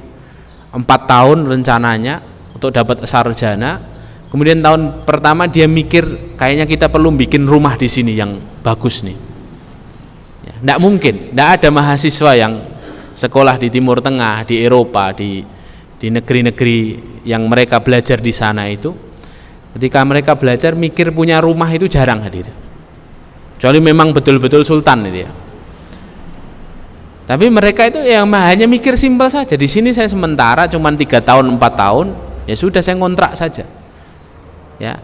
4 tahun rencananya untuk dapat sarjana, kemudian tahun pertama dia mikir kayaknya kita perlu bikin rumah di sini yang bagus nih. Ya, nggak mungkin, nggak ada mahasiswa yang sekolah di Timur Tengah, di Eropa, di negeri-negeri yang mereka belajar di sana itu. Ketika mereka belajar mikir punya rumah itu jarang, hadir. Kecuali memang betul-betul sultan itu ya. Tapi mereka itu yang hanya mikir simpel saja. Di sini saya sementara cuma 3 tahun 4 tahun, ya sudah saya ngontrak saja. Ya.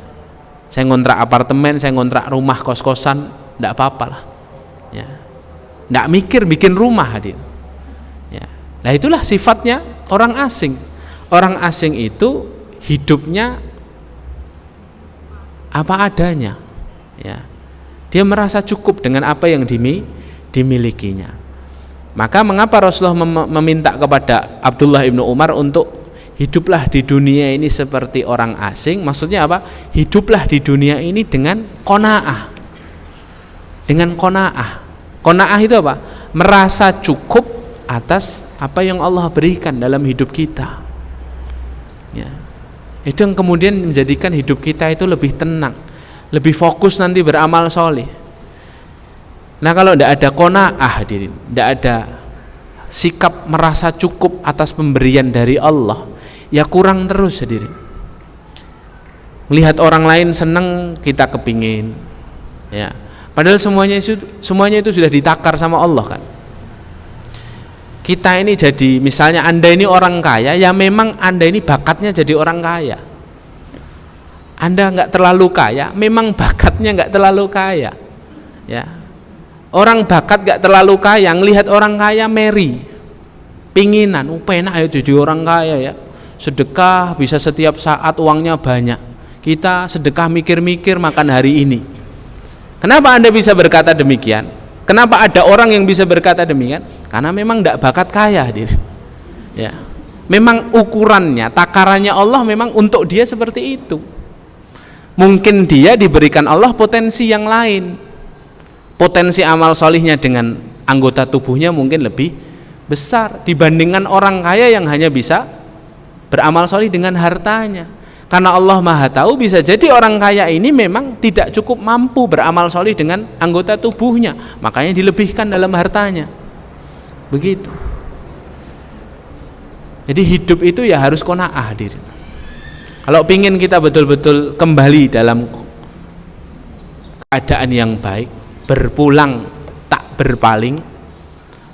Saya ngontrak apartemen, saya ngontrak rumah kos-kosan, enggak apa-apa lah. Ya. Enggak mikir bikin rumah, hadir. Ya. Nah, itulah sifatnya orang asing. Orang asing itu hidupnya apa adanya, ya. Dia merasa cukup dengan apa yang dimilikinya. Maka mengapa Rasulullah meminta kepada Abdullah ibnu Umar untuk hiduplah di dunia ini seperti orang asing? Maksudnya apa? Hiduplah di dunia ini dengan qanaah. Dengan qanaah. Qanaah itu apa? Merasa cukup atas apa yang Allah berikan dalam hidup kita. Ya. Itu yang kemudian menjadikan hidup kita itu lebih tenang, lebih fokus nanti beramal soleh. Nah kalau tidak ada qanaah, hadirin, tidak ada sikap merasa cukup atas pemberian dari Allah, ya kurang terus, hadirin. Melihat orang lain senang, kita kepingin, ya. Padahal semuanya itu sudah ditakar sama Allah kan. Kita ini jadi, misalnya Anda ini orang kaya, ya memang Anda ini bakatnya jadi orang kaya. Anda nggak terlalu kaya, memang bakatnya nggak terlalu kaya. Ya, orang bakat nggak terlalu kaya, ngelihat orang kaya meri, pinginan, penak ya jadi orang kaya ya. Sedekah bisa setiap saat, uangnya banyak. Kita sedekah mikir-mikir makan hari ini. Kenapa Anda bisa berkata demikian? Kenapa ada orang yang bisa berkata demikian? Karena memang tidak bakat kaya, hadirin. Ya, memang ukurannya, takarannya Allah memang untuk dia seperti itu. Mungkin dia diberikan Allah potensi yang lain, potensi amal solihnya dengan anggota tubuhnya mungkin lebih besar dibandingkan orang kaya yang hanya bisa beramal solih dengan hartanya. Karena Allah Maha Tahu, bisa jadi orang kaya ini memang tidak cukup mampu beramal solih dengan anggota tubuhnya, makanya dilebihkan dalam hartanya. Begitu. Jadi hidup itu ya harus qanaah, hadirin. Kalau pingin kita betul-betul kembali dalam keadaan yang baik, berpulang tak berpaling,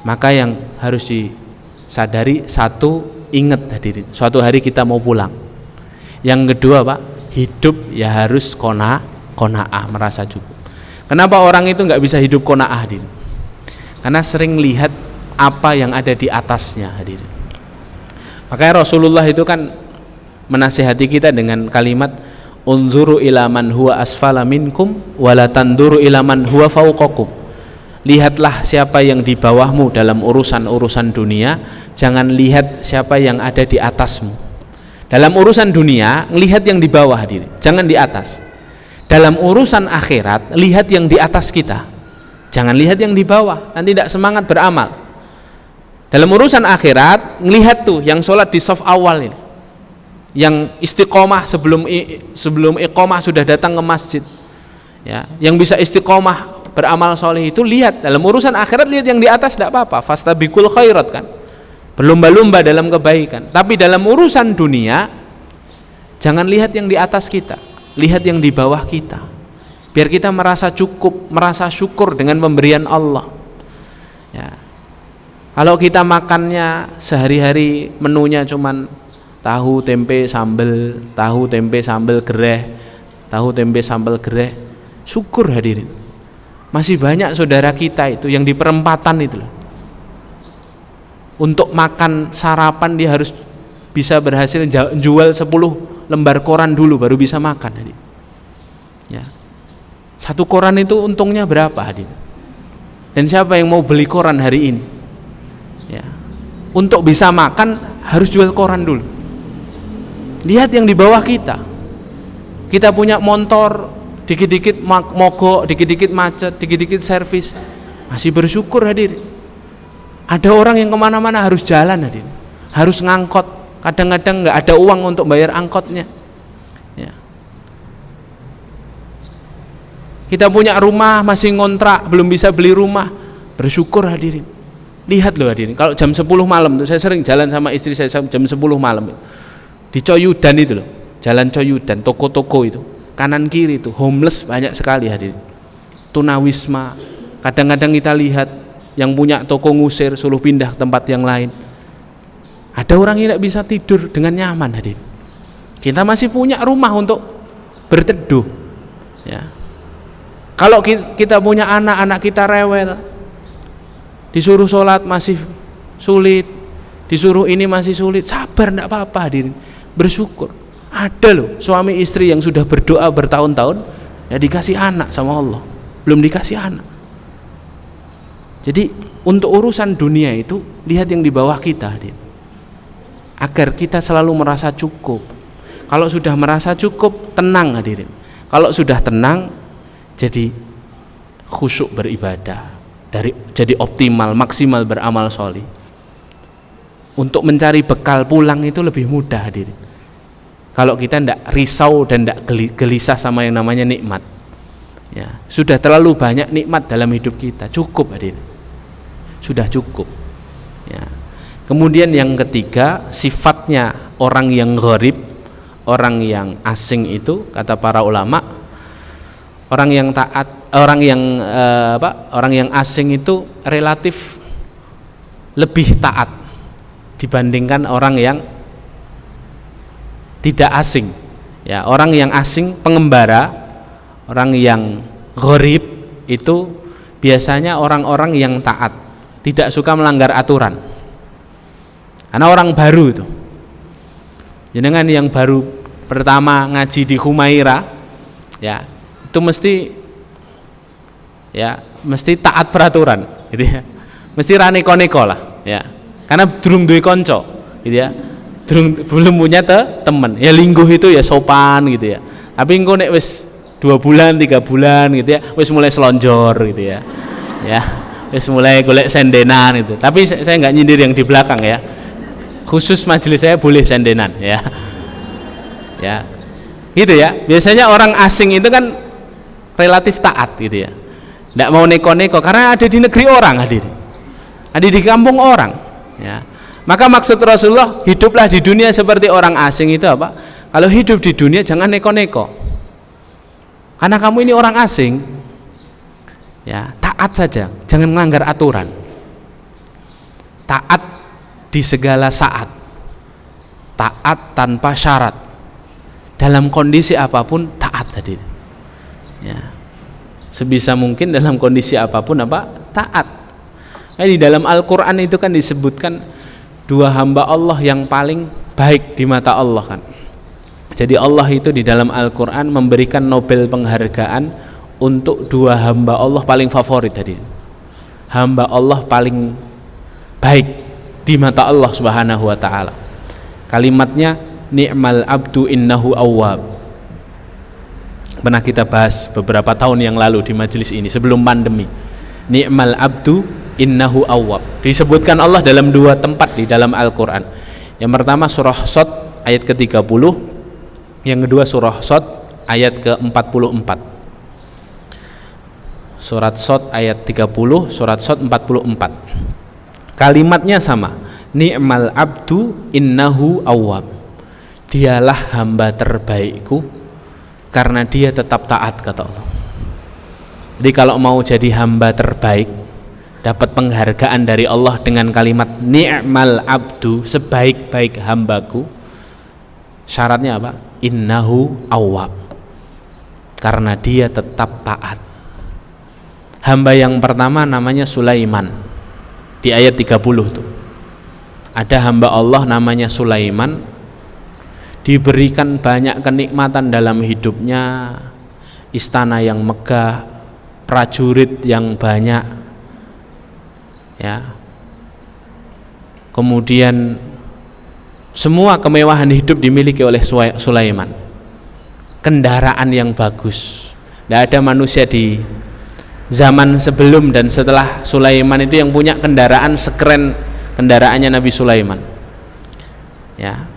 maka yang harus disadari, satu, ingat hadirin, suatu hari kita mau pulang. Yang kedua, Pak, hidup ya harus qanaah, merasa cukup. Kenapa orang itu nggak bisa hidup qanaah, hadirin? Karena sering lihat apa yang ada di atasnya, hadirin. Makanya Rasulullah itu kan menasihati kita dengan kalimat unzuru ila man huwa asfala minkum wala tanduru ila man huwa fawqakum. Lihatlah siapa yang di bawahmu dalam urusan-urusan dunia, jangan lihat siapa yang ada di atasmu. Dalam urusan dunia, lihat yang di bawah, hadirin, jangan di atas. Dalam urusan akhirat, lihat yang di atas kita, jangan lihat yang di bawah, nanti tidak semangat beramal. Dalam urusan akhirat, lihat tuh yang sholat di saf awal ini, yang istiqomah sebelum iqomah sudah datang ke masjid, ya, yang bisa istiqomah beramal soleh itu, lihat. Dalam urusan akhirat, lihat yang di atas, tidak apa-apa, fastabiqul khairat, kan, berlomba-lomba dalam kebaikan. Tapi dalam urusan dunia, jangan lihat yang di atas kita, lihat yang di bawah kita, biar kita merasa cukup, merasa syukur dengan pemberian Allah. Ya. Kalau kita makannya sehari-hari menunya cuman tahu tempe sambal, tahu tempe sambal gereh, tahu tempe sambal gereh, syukur, hadirin. Masih banyak saudara kita itu yang di perempatan itu loh, untuk makan sarapan dia harus bisa berhasil jual 10 lembar koran dulu baru bisa makan, hadirin. Ya. Satu koran itu untungnya berapa, hadirin? Dan siapa yang mau beli koran hari ini? Ya. Untuk bisa makan harus jual koran dulu. Lihat yang di bawah kita. Kita punya motor, dikit-dikit mogok, dikit-dikit macet, dikit-dikit servis, masih bersyukur, hadirin. Ada orang yang kemana-mana harus jalan, hadirin, harus ngangkot, kadang-kadang nggak ada uang untuk bayar angkotnya. Ya. Kita punya rumah masih ngontrak, belum bisa beli rumah, bersyukur, hadirin. Lihat loh, hadirin, kalau jam 10 malam tuh, saya sering jalan sama istri saya jam 10 malam di Coyudan itu loh, jalan Coyudan, toko-toko itu kanan kiri itu homeless banyak sekali, hadirin. Tunawisma. Kadang-kadang kita lihat yang punya toko ngusir, suruh pindah ke tempat yang lain. Ada orang yang tidak bisa tidur dengan nyaman, hadirin. Kita masih punya rumah untuk berteduh, ya. Kalau kita punya anak kita rewel, disuruh sholat masih sulit, disuruh ini masih sulit, sabar, tidak apa-apa, hadirin, bersyukur. Ada loh suami istri yang sudah berdoa bertahun-tahun, ya dikasih anak sama Allah, belum dikasih anak. Jadi untuk urusan dunia itu, lihat yang di bawah kita, hadirin, agar kita selalu merasa cukup. Kalau sudah merasa cukup, tenang, hadirin. Kalau sudah tenang, jadi khusyuk beribadah, jadi optimal, maksimal beramal sholih. Untuk mencari bekal pulang itu lebih mudah, hadirin. Kalau kita tidak risau dan tidak gelisah sama yang namanya nikmat, ya, sudah terlalu banyak nikmat dalam hidup kita, cukup, hadirin, sudah cukup. Ya. Kemudian yang ketiga, sifatnya orang yang gharib, orang yang asing itu, kata para ulama, orang yang taat, orang yang asing itu relatif lebih taat dibandingkan orang yang tidak asing. Ya, orang yang asing, pengembara, orang yang gharib itu biasanya orang-orang yang taat, tidak suka melanggar aturan. Karena orang baru itu, jenengan yang baru pertama ngaji di Humaira, ya, itu mesti ya mesti taat peraturan gitu ya, mesti ra neko-neko lah ya, karena durung duwe kanca gitu ya, belum punya teman ya, lingguh itu ya sopan gitu ya, tapi engko nek wis 2 bulan 3 bulan gitu ya wis mulai selonjor gitu ya, ya wis mulai golek sendenan gitu, tapi saya nggak nyindir yang di belakang ya, khusus majelis saya boleh sendenan ya, ya gitu ya. Biasanya orang asing itu kan relatif taat gitu ya, nggak mau neko-neko karena ada di negeri orang, ada di kampung orang ya. Maka maksud Rasulullah, hiduplah di dunia seperti orang asing itu apa? Kalau hidup di dunia jangan neko-neko, karena kamu ini orang asing ya, taat saja, jangan melanggar aturan, taat di segala saat, taat tanpa syarat, dalam kondisi apapun taat tadi ya, sebisa mungkin dalam kondisi apapun apa taat. Nah, di dalam Al-Quran itu kan disebutkan 2 hamba Allah yang paling baik di mata Allah kan. Jadi Allah itu di dalam Al-Quran memberikan Nobel penghargaan untuk 2 hamba Allah paling favorit tadi, hamba Allah paling baik di mata Allah Subhanahu wa ta'ala. Kalimatnya ni'mal abdu innahu awwab. Pernah kita bahas beberapa tahun yang lalu di majelis ini sebelum pandemi. Ni'mal abdu innahu awwab disebutkan Allah dalam 2 tempat di dalam Al-Quran. Yang pertama surah Shad ayat ke-30, yang kedua surah Shad ayat ke-44. Surat Shad ayat 30, surat Shad 44. Kalimatnya sama, ni'mal abdu innahu awwab. Dialah hamba terbaikku karena dia tetap taat, kata Allah. Jadi kalau mau jadi hamba terbaik, dapat penghargaan dari Allah dengan kalimat ni'mal abdu, sebaik-baik hambaku, syaratnya apa? Innahu awwab, karena dia tetap taat. Hamba yang pertama namanya Sulaiman, di ayat 30 tuh ada hamba Allah namanya Sulaiman, diberikan banyak kenikmatan dalam hidupnya, istana yang megah, prajurit yang banyak ya, kemudian semua kemewahan hidup dimiliki oleh Sulaiman, kendaraan yang bagus. Tidak ada manusia di zaman sebelum dan setelah Sulaiman itu yang punya kendaraan sekeren kendaraannya Nabi Sulaiman ya.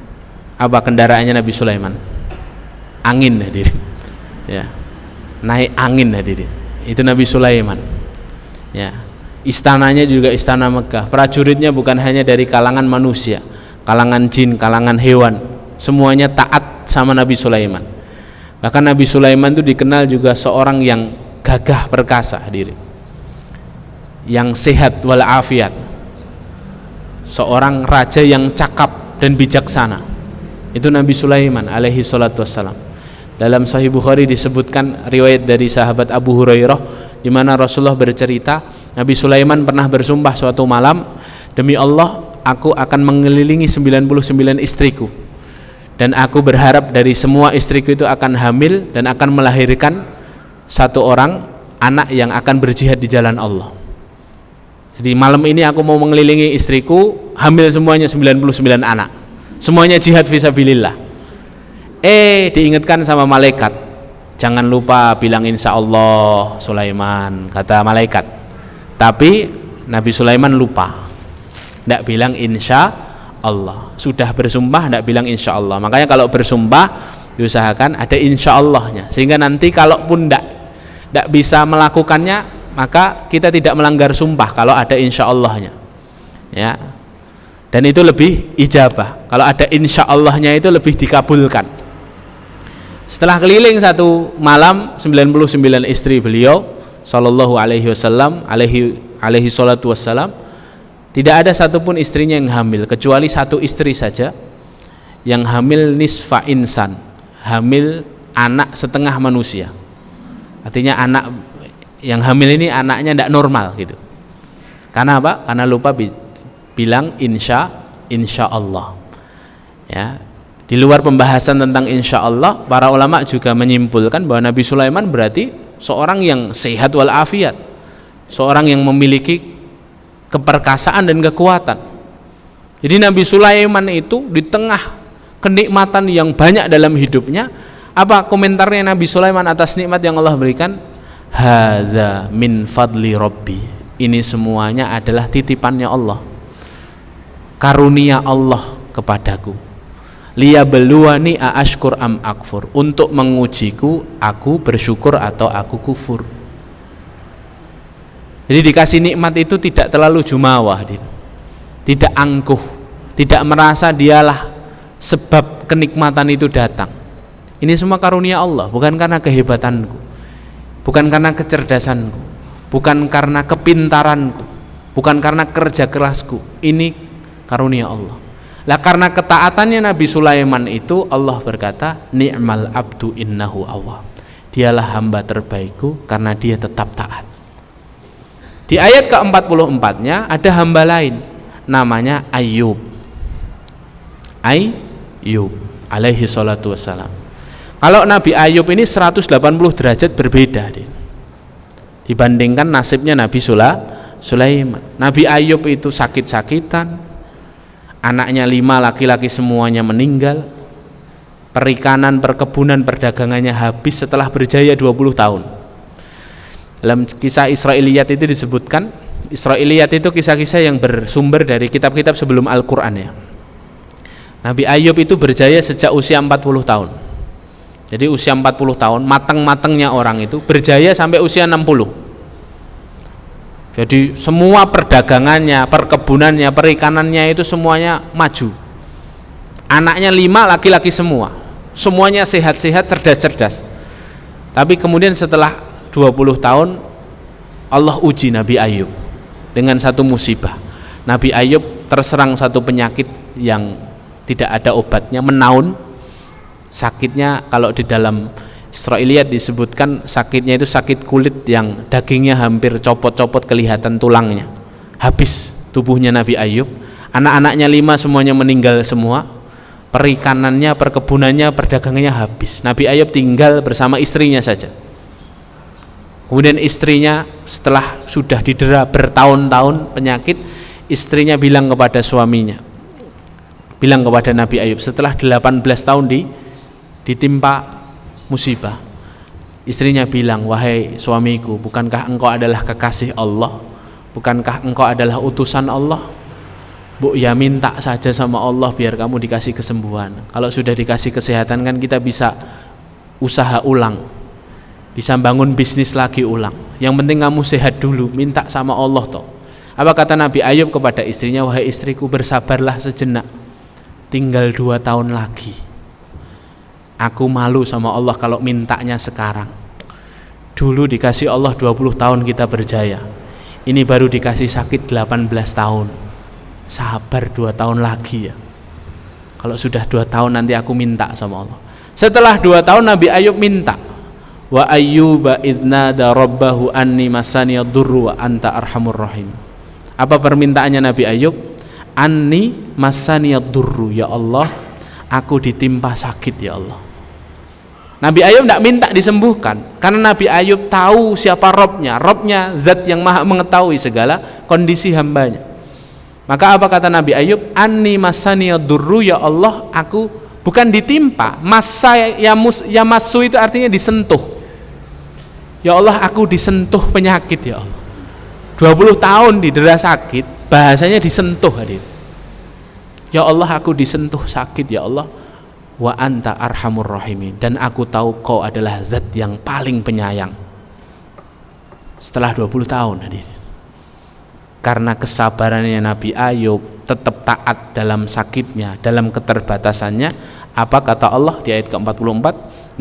Apa kendaraannya Nabi Sulaiman? Angin, hadirin ya, naik angin, hadirin, itu Nabi Sulaiman ya. Istananya juga istana megah, prajuritnya bukan hanya dari kalangan manusia, kalangan jin, kalangan hewan, semuanya taat sama Nabi Sulaiman. Bahkan Nabi Sulaiman itu dikenal juga seorang yang gagah perkasa, hadirin, yang sehat walafiat, seorang raja yang cakap dan bijaksana. Itu Nabi Sulaiman alaihi salatu wassalam. Dalam Sahih Bukhari disebutkan riwayat dari sahabat Abu Hurairah, di mana Rasulullah bercerita, Nabi Sulaiman pernah bersumpah suatu malam, demi Allah aku akan mengelilingi 99 istriku, dan aku berharap dari semua istriku itu akan hamil dan akan melahirkan satu orang anak yang akan berjihad di jalan Allah. Jadi malam ini aku mau mengelilingi istriku, hamil semuanya 99 anak, semuanya jihad fisabilillah. Diingatkan sama malaikat, jangan lupa bilang insya Allah Sulaiman, kata malaikat. Tapi Nabi Sulaiman lupa, tidak bilang insya Allah. Sudah bersumpah tidak bilang insya Allah. Makanya kalau bersumpah diusahakan ada insya Allahnya, sehingga nanti kalaupun tidak bisa melakukannya, maka kita tidak melanggar sumpah kalau ada insya Allahnya ya. Dan itu lebih ijabah, kalau ada insya Allahnya itu lebih dikabulkan. Setelah keliling satu malam 99 istri beliau sallallahu alaihi wasallam, alaihi salatu wassalam, tidak ada satupun istrinya yang hamil, kecuali satu istri saja yang hamil nisfa insan, hamil anak setengah manusia. Artinya anak yang hamil ini anaknya tidak normal gitu. Karena apa? Karena lupa bilang insya Allah ya. Di luar pembahasan tentang insya Allah, para ulama juga menyimpulkan bahwa Nabi Sulaiman berarti seorang yang sehat walafiat, seorang yang memiliki keperkasaan dan kekuatan. Jadi Nabi Sulaiman itu di tengah kenikmatan yang banyak dalam hidupnya, apa komentarnya Nabi Sulaiman atas nikmat yang Allah berikan? Hadza min fadli Rabbi. Ini semuanya adalah titipannya Allah, karunia Allah kepadaku. Liyabluwani aashkur am akfur, untuk mengujiku aku bersyukur atau aku kufur. Jadi dikasih nikmat itu tidak terlalu jumawah, tidak angkuh, tidak merasa dialah sebab kenikmatan itu datang. Ini semua karunia Allah, bukan karena kehebatanku, bukan karena kecerdasanku, bukan karena kepintaranku, bukan karena kerja kerasku. Ini karunia Allah. Lah karena ketaatannya Nabi Sulaiman itu, Allah berkata, ni'mal abdu innahu awwab. Dialah hamba terbaikku karena dia tetap taat. Di ayat ke-44-nya ada hamba lain, namanya Ayyub. Ayyub alaihi salatu wassalam. Kalau Nabi Ayyub ini 180 derajat berbeda dibandingkan nasibnya Nabi Sulaiman. Nabi Ayyub itu sakit-sakitan, anaknya 5 laki-laki semuanya meninggal, perikanan, perkebunan, perdagangannya habis setelah berjaya 20 tahun. Dalam kisah Israiliyat itu disebutkan, Israiliyat itu kisah-kisah yang bersumber dari kitab-kitab sebelum Al-Quran ya. Nabi Ayyub itu berjaya sejak usia 40 tahun. Jadi usia 40 tahun, matang-matangnya orang itu berjaya sampai usia 60. Jadi semua perdagangannya, perkebunannya, perikanannya itu semuanya maju. Anaknya 5 laki-laki semua, semuanya sehat-sehat, cerdas-cerdas. Tapi kemudian setelah 20 tahun Allah uji Nabi Ayyub dengan satu musibah. Nabi Ayyub terserang satu penyakit yang tidak ada obatnya, menaun. Sakitnya kalau di dalam Israiliyat disebutkan sakitnya itu sakit kulit yang dagingnya hampir copot-copot, kelihatan tulangnya. Habis tubuhnya Nabi Ayyub. Anak-anaknya 5 semuanya meninggal semua. Perikanannya, perkebunannya, perdagangannya habis. Nabi Ayyub tinggal bersama istrinya saja. Kemudian istrinya setelah sudah didera bertahun-tahun penyakit, istrinya bilang kepada suaminya, bilang kepada Nabi Ayyub setelah 18 tahun ditimpa musibah. Istrinya bilang, wahai suamiku, bukankah engkau adalah kekasih Allah? Bukankah engkau adalah utusan Allah? Bu, ya minta saja sama Allah biar kamu dikasih kesembuhan. Kalau sudah dikasih kesehatan kan kita bisa usaha ulang, bisa bangun bisnis lagi ulang. Yang penting kamu sehat dulu, minta sama Allah toh. Apa kata Nabi Ayyub kepada istrinya? Wahai istriku, bersabarlah sejenak, tinggal 2 tahun lagi. Aku malu sama Allah kalau mintanya sekarang. Dulu dikasih Allah 20 tahun kita berjaya, ini baru dikasih sakit 18 tahun. Sabar 2 tahun lagi ya. Kalau sudah 2 tahun nanti aku minta sama Allah. Setelah 2 tahun Nabi Ayyub minta, wa ayyuba idnada rabbahu anni masaniyad durru wa anta arhamur rahim. Apa permintaannya Nabi Ayyub? Anni masaniyad durru, ya Allah, aku ditimpa sakit ya Allah. Nabi Ayyub tidak minta disembuhkan, karena Nabi Ayyub tahu siapa Robnya. Robnya zat yang maha mengetahui segala kondisi hambanya. Maka apa kata Nabi Ayyub? Anni masaniyad durru, ya Allah, aku bukan ditimpa. Masa yamassu itu artinya disentuh. Ya Allah, aku disentuh penyakit ya Allah. 20 tahun didera sakit, bahasanya disentuh hadir. Ya Allah, aku disentuh sakit ya Allah. Wa anta arhamur rahimin, dan aku tahu kau adalah zat yang paling penyayang. Setelah 20 tahun hadir. Karena kesabarannya Nabi Ayyub tetap taat dalam sakitnya, dalam keterbatasannya, apa kata Allah di ayat ke-44?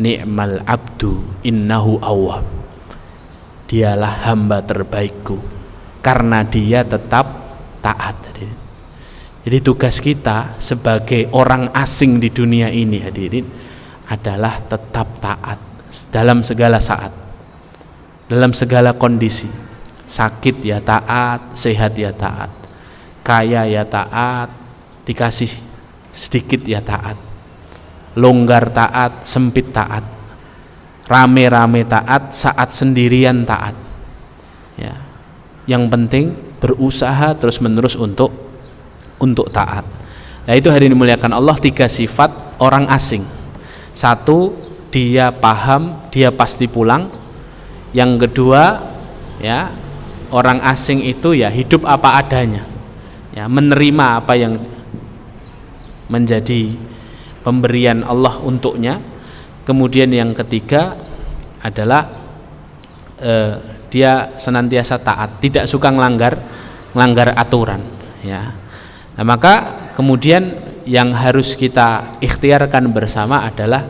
Ni'mal abdu innahu awwab. Dialah hamba terbaikku karena dia tetap taat. Jadi tugas kita sebagai orang asing di dunia ini hadirin adalah tetap taat dalam segala saat, dalam segala kondisi. Sakit ya taat, sehat ya taat, kaya ya taat, dikasih sedikit ya taat, longgar taat, sempit taat, rame-rame taat, saat sendirian taat ya. Yang penting berusaha terus-menerus untuk taat. Nah itu hari ini dimuliakan Allah, 3 sifat orang asing. 1, dia paham, dia pasti pulang. Yang kedua, ya, orang asing itu ya hidup apa adanya, ya, menerima apa yang menjadi pemberian Allah untuknya. Kemudian yang ketiga adalah dia senantiasa taat, tidak suka melanggar aturan, ya. Nah, maka kemudian yang harus kita ikhtiarkan bersama adalah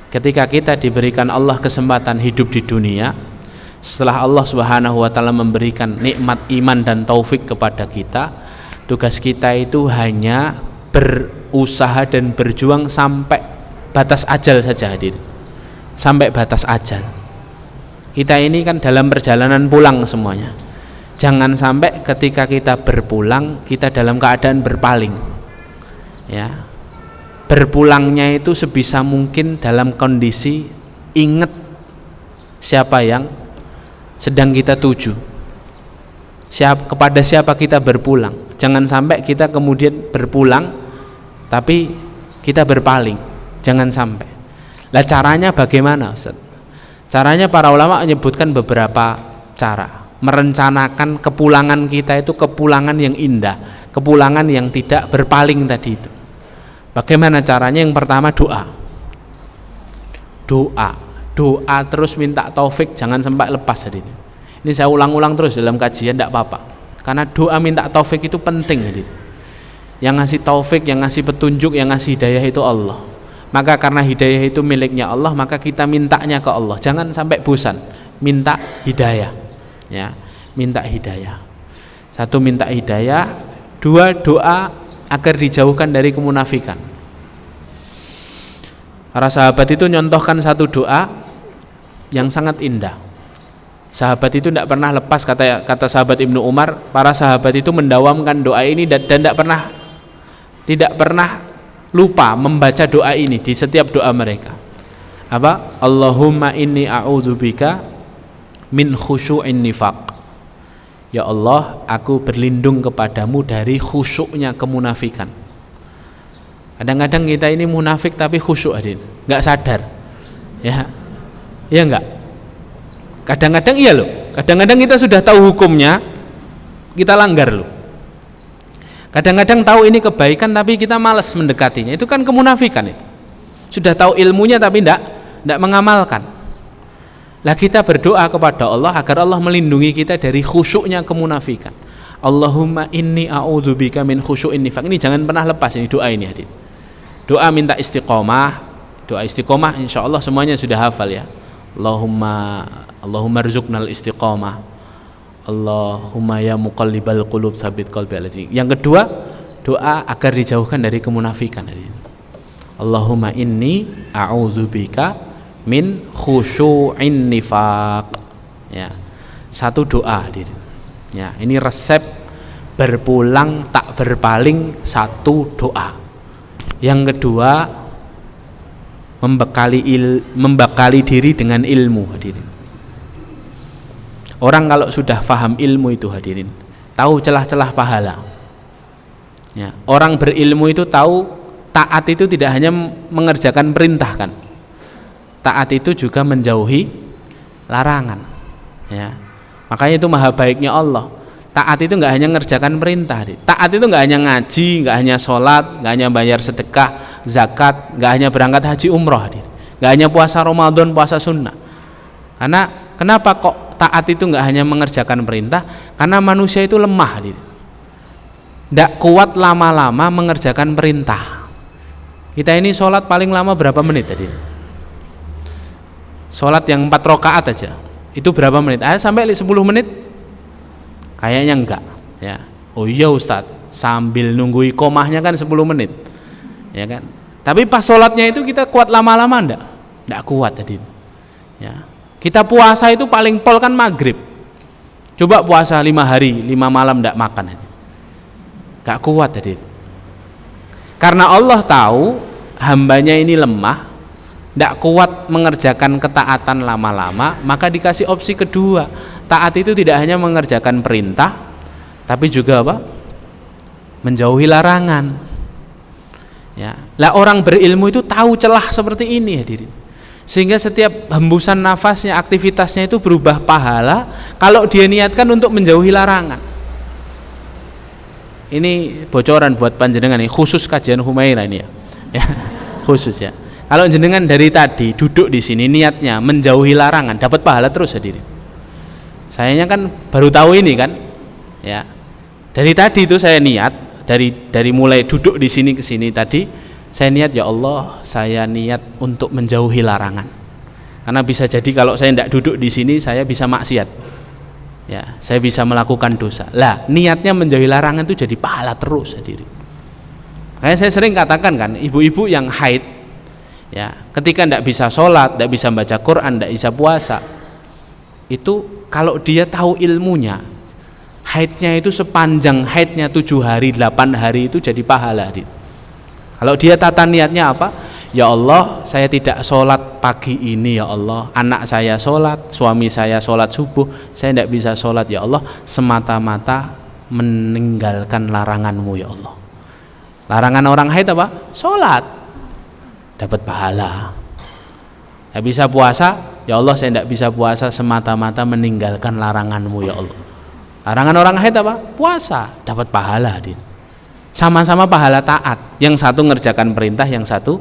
ketika kita diberikan Allah kesempatan hidup di dunia, setelah Allah Subhanahu wa taala memberikan nikmat iman dan taufik kepada kita, tugas kita itu hanya berusaha dan berjuang sampai batas ajal saja, hadir. Sampai batas ajal. Kita ini kan dalam perjalanan pulang semuanya. Jangan sampai ketika kita berpulang kita dalam keadaan berpaling. Ya. Berpulangnya itu sebisa mungkin dalam kondisi ingat siapa yang sedang kita tuju. Kepada siapa kita berpulang. Jangan sampai kita kemudian berpulang tapi kita berpaling. Jangan sampai. Lah caranya bagaimana, Ustaz? Caranya para ulama menyebutkan beberapa cara. Merencanakan kepulangan kita itu kepulangan yang indah, kepulangan yang tidak berpaling tadi itu. Bagaimana caranya? Yang pertama doa. Doa terus minta taufik, jangan sampai lepas hari ini. Ini saya ulang-ulang terus dalam kajian, tidak apa-apa. Karena doa minta taufik itu penting hari ini. Yang ngasih taufik, yang ngasih petunjuk, yang ngasih hidayah itu Allah. Maka karena hidayah itu miliknya Allah, maka kita mintanya ke Allah. Jangan sampai bosan minta hidayah, ya, minta hidayah. 1, minta hidayah. 2, doa agar dijauhkan dari kemunafikan. Para sahabat itu nyontohkan satu doa yang sangat indah. Sahabat itu tidak pernah lepas, kata sahabat Ibnu Umar, para sahabat itu mendawamkan doa ini dan tidak pernah lupa membaca doa ini di setiap doa mereka. Apa? Allahumma inni a'udzubika min khusyu'in nifaq. Ya Allah, aku berlindung kepadamu dari khusyuknya kemunafikan. Kadang-kadang kita ini munafik tapi khusyuk, Adin, nggak sadar, ya, iya nggak? Kadang-kadang iya loh. Kadang-kadang kita sudah tahu hukumnya, kita langgar loh. Kadang-kadang tahu ini kebaikan tapi kita malas mendekatinya. Itu kan kemunafikan itu. Sudah tahu ilmunya tapi tidak mengamalkan. Lah kita berdoa kepada Allah agar Allah melindungi kita dari khusyuknya kemunafikan. Allahumma inni a'udzubika min khusyu'in nifaq. Ini jangan pernah lepas ini doa ini, hadir. Doa minta istiqomah. Doa istiqomah insyaallah semuanya sudah hafal ya. Allahumma rzuqnal istiqomah. Allahumma ya muqallibal qulub tsabbit qalbi ala dinik. Yang kedua, doa agar dijauhkan dari kemunafikan. Allahumma inni a'udzubika min khusyu'in nifaq. Ya. 1 doa, ya, ini resep berpulang tak berpaling, 1 doa. Yang kedua, membekali diri dengan ilmu, hadirin. Orang kalau sudah paham ilmu itu, hadirin, tahu celah-celah pahala. Ya, orang berilmu itu tahu taat itu tidak hanya mengerjakan perintah kan. Taat itu juga menjauhi larangan. Ya. Makanya itu maha baiknya Allah. Taat itu nggak hanya mengerjakan perintah. Taat itu nggak hanya ngaji, nggak hanya sholat, nggak hanya bayar sedekah, zakat, nggak hanya berangkat haji umroh, nggak hanya puasa Ramadan, puasa sunnah. Karena kenapa kok taat itu nggak hanya mengerjakan perintah? Karena manusia itu lemah, tidak kuat lama-lama mengerjakan perintah. Kita ini sholat paling lama berapa menit tadi? Sholat yang 4 rakaat aja, itu berapa menit? Sampai 10 menit? Kayaknya enggak. Ya. Oh iya Ustaz, sambil nunggu iqomahnya kan 10 menit, ya kan? Tapi pas sholatnya itu kita kuat lama-lama enggak? Enggak kuat tadi. Ya. Kita puasa itu paling pol kan maghrib. Coba puasa 5 hari 5 malam enggak makan, enggak kuat tadi. Karena Allah tahu hambanya ini lemah, tidak kuat mengerjakan ketaatan lama-lama, maka dikasih opsi kedua. Taat itu tidak hanya mengerjakan perintah, tapi juga apa? Menjauhi larangan. Ya. Lah orang berilmu itu tahu celah seperti ini, hadirin. Sehingga setiap hembusan nafasnya, aktivitasnya itu berubah pahala kalau dia niatkan untuk menjauhi larangan. Ini bocoran buat panjenengan nih, khusus kajian Humairah ini ya. Ya, khusus ya. Kalau jenengan dari tadi duduk di sini niatnya menjauhi larangan, dapat pahala terus hadirin. Sayanya kan baru tahu ini kan. Ya. Dari tadi itu saya niat, dari mulai duduk di sini ke sini tadi, saya niat ya Allah, saya niat untuk menjauhi larangan. Karena bisa jadi kalau saya tidak duduk di sini saya bisa maksiat. Ya, saya bisa melakukan dosa. Lah, niatnya menjauhi larangan itu jadi pahala terus hadirin. Kayak saya sering katakan kan, ibu-ibu yang haid, ya, ketika tidak bisa sholat, tidak bisa baca Quran, tidak bisa puasa, itu kalau dia tahu ilmunya, haidnya itu sepanjang haidnya 7 hari, 8 hari itu jadi pahala. Kalau dia tata niatnya apa? Ya Allah, saya tidak sholat pagi ini ya Allah, anak saya sholat, suami saya sholat subuh, saya tidak bisa sholat ya Allah, semata-mata meninggalkan laranganmu ya Allah. Larangan orang haid apa? Sholat, dapat pahala. Tidak bisa puasa, ya Allah saya tidak bisa puasa, semata-mata meninggalkan laranganmu ya Allah. Larangan orang haid apa? Puasa, dapat pahala. Sama-sama pahala taat. Yang satu ngerjakan perintah, yang satu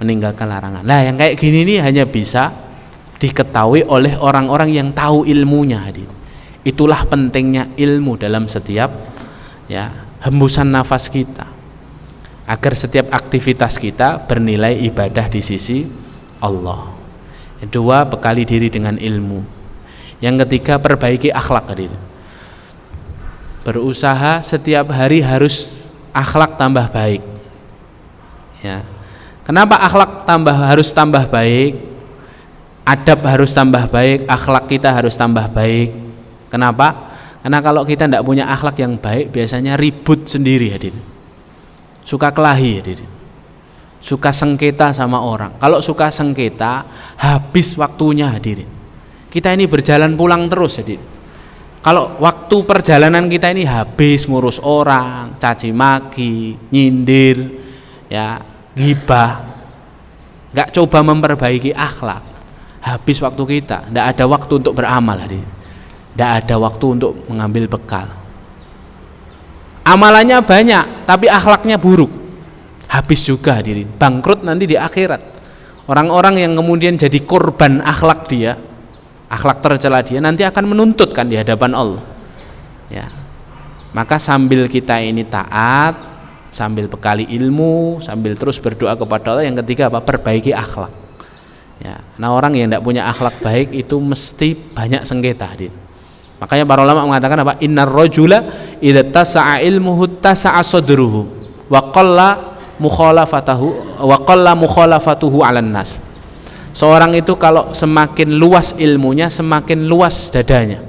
meninggalkan larangan. Nah, yang kayak gini nih hanya bisa diketahui oleh orang-orang yang tahu ilmunya. Itulah pentingnya ilmu dalam setiap ya hembusan nafas kita, agar setiap aktivitas kita bernilai ibadah di sisi Allah. Kedua, bekali diri dengan ilmu. Yang ketiga, perbaiki akhlak. Berusaha setiap hari harus akhlak tambah baik. Ya. Kenapa akhlak harus tambah baik? Adab harus tambah baik, akhlak kita harus tambah baik. Kenapa? Karena kalau kita tidak punya akhlak yang baik, biasanya ribut sendiri hadirin. Suka kelahi hadirin. Suka sengketa sama orang. Kalau suka sengketa, habis waktunya hadirin. Kita ini berjalan pulang terus hadirin. Kalau waktu perjalanan kita ini habis ngurus orang, caci maki, nyindir, ya, ghibah, nggak coba memperbaiki akhlak, habis waktu kita. Nggak ada waktu untuk beramal hadirin. Nggak ada waktu untuk mengambil bekal. Amalannya banyak, tapi akhlaknya buruk, habis juga hadirin. Bangkrut nanti di akhirat. Orang-orang yang kemudian jadi korban akhlak dia, akhlak tercela dia, nanti akan menuntut kan di hadapan Allah. Ya, maka sambil kita ini taat, sambil bekali ilmu, sambil terus berdoa kepada Allah, yang ketiga apa? Perbaiki akhlak. Ya, nah orang yang tidak punya akhlak baik itu mesti banyak sengketa. Makanya para ulama mengatakan apa? Innar rajula idza tasa'a ilmuhu tasa'a sadruhu wa qalla mukhalafatuhu 'alan nas. Seorang itu kalau semakin luas ilmunya, semakin luas dadanya.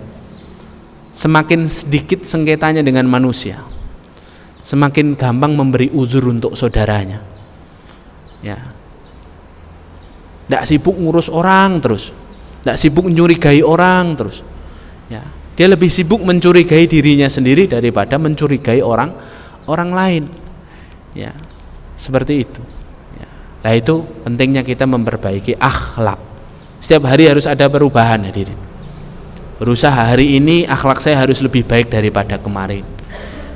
Semakin sedikit sengketanya dengan manusia, semakin gampang memberi uzur untuk saudaranya. Ya. Tidak sibuk ngurus orang terus, tidak sibuk mencurigai orang terus. Ya. Dia lebih sibuk mencurigai dirinya sendiri daripada mencurigai orang lain. Ya. Seperti itu. Ya. Nah, itu pentingnya kita memperbaiki akhlak. Setiap hari harus ada perubahan hadirin. Berusaha hari ini akhlak saya harus lebih baik daripada kemarin.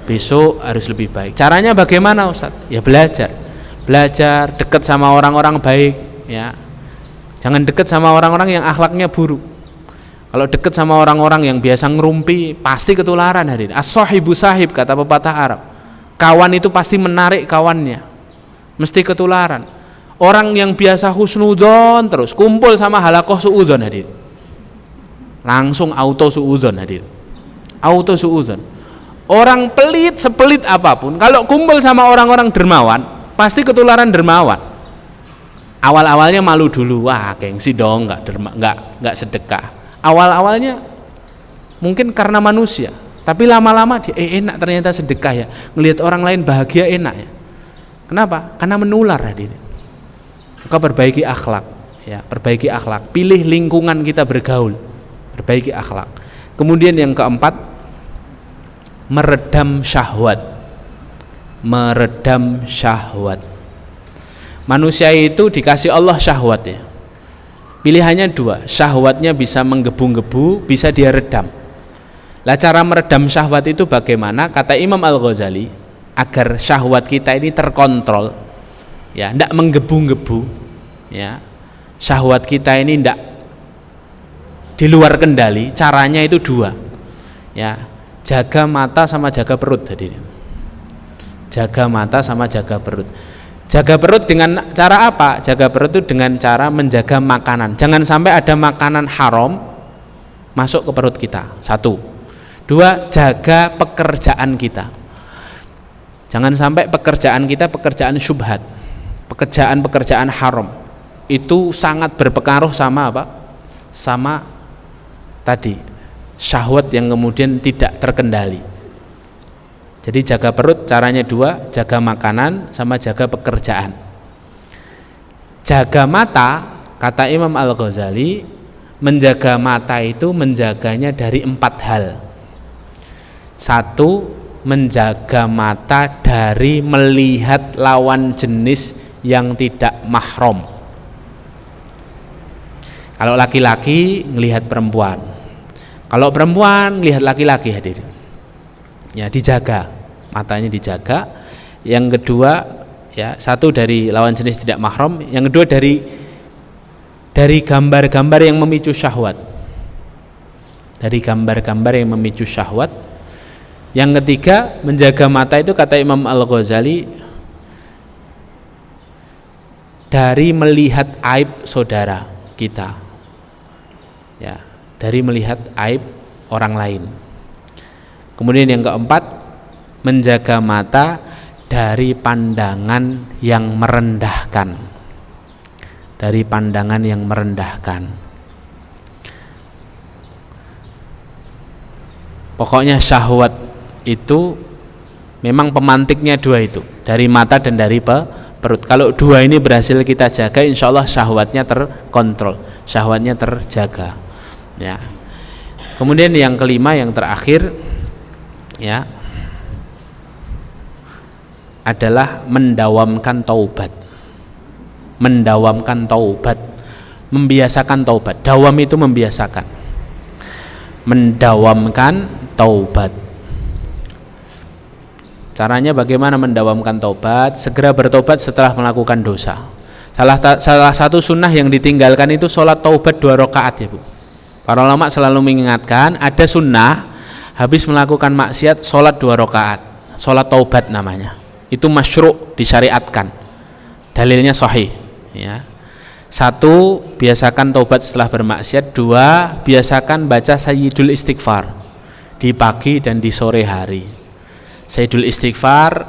Besok harus lebih baik. Caranya bagaimana Ustaz? Ya belajar dekat sama orang-orang baik, ya. Jangan dekat sama orang-orang yang akhlaknya buruk. Kalau dekat sama orang-orang yang biasa ngerumpi, pasti ketularan hadirin. As-sahibu sahib, kata pepatah Arab. Kawan itu pasti menarik kawannya, mesti ketularan. Orang yang biasa husnudzon terus kumpul sama halakoh suudzon hadirin, langsung auto suudzon hadirin. Auto suudzon. Orang pelit sepelit apapun, kalau kumpul sama orang-orang dermawan, pasti ketularan dermawan. Awal-awalnya malu dulu, wah gengsi dong, nggak sedekah. Awal-awalnya mungkin karena manusia, tapi lama-lama dia enak ternyata sedekah ya, ngelihat orang lain bahagia enak ya. Kenapa? Karena menular hadirin. Maka perbaiki akhlak. Ya, perbaiki akhlak. Pilih lingkungan kita bergaul, perbaiki akhlak. Kemudian yang keempat, meredam syahwat. Meredam syahwat. Manusia itu dikasih Allah syahwat ya. Pilihannya dua, syahwatnya bisa menggebu-gebu, bisa dia redam. Lah cara meredam syahwat itu bagaimana? Kata Imam Al-Ghazali, agar syahwat kita ini terkontrol, ya, tidak menggebu-gebu, ya, syahwat kita ini tidak di luar kendali. Caranya itu dua, ya, jaga mata sama jaga perut. Hadirin, jaga mata sama jaga perut. Jaga perut dengan cara apa? Jaga perut itu dengan cara menjaga makanan. Jangan sampai ada makanan haram masuk ke perut kita. Satu. Dua, jaga pekerjaan kita. Jangan sampai pekerjaan kita pekerjaan syubhat, pekerjaan haram. Itu sangat berpengaruh sama apa? Sama tadi, syahwat yang kemudian tidak terkendali. Jadi jaga perut caranya dua, jaga makanan sama jaga pekerjaan. Jaga mata, kata Imam Al-Ghazali, menjaga mata itu menjaganya dari 4 hal. Satu, menjaga mata dari melihat lawan jenis yang tidak mahram. Kalau laki-laki melihat perempuan, kalau perempuan melihat laki-laki, hadirin, ya, dijaga, matanya dijaga. Yang kedua, ya, satu dari lawan jenis tidak mahram. Yang kedua dari gambar-gambar yang memicu syahwat. Dari gambar-gambar yang memicu syahwat. Yang ketiga, menjaga mata itu kata Imam Al-Ghazali dari melihat aib saudara kita, ya, dari melihat aib orang lain. Kemudian yang keempat, menjaga mata dari pandangan yang merendahkan. Dari pandangan yang merendahkan. Pokoknya syahwat itu memang pemantiknya dua itu, dari mata dan dari perut. Kalau dua ini berhasil kita jaga, insya Allah syahwatnya terkontrol, syahwatnya terjaga, ya. Kemudian yang kelima, yang terakhir, ya, adalah mendawamkan taubat. Mendawamkan taubat, membiasakan taubat. Dawam itu membiasakan. Mendawamkan taubat. Caranya bagaimana mendawamkan taubat? Segera bertobat setelah melakukan dosa. Salah satu sunnah yang ditinggalkan itu sholat taubat 2 rakaat, ya Bu. Para ulama selalu mengingatkan, ada sunnah habis melakukan maksiat sholat 2 rakaat, sholat taubat namanya. Itu masyru', disyariatkan, dalilnya sahih, ya. 1, biasakan taubat setelah bermaksiat. 2, biasakan baca sayyidul istighfar di pagi dan di sore hari. Sayyidul istighfar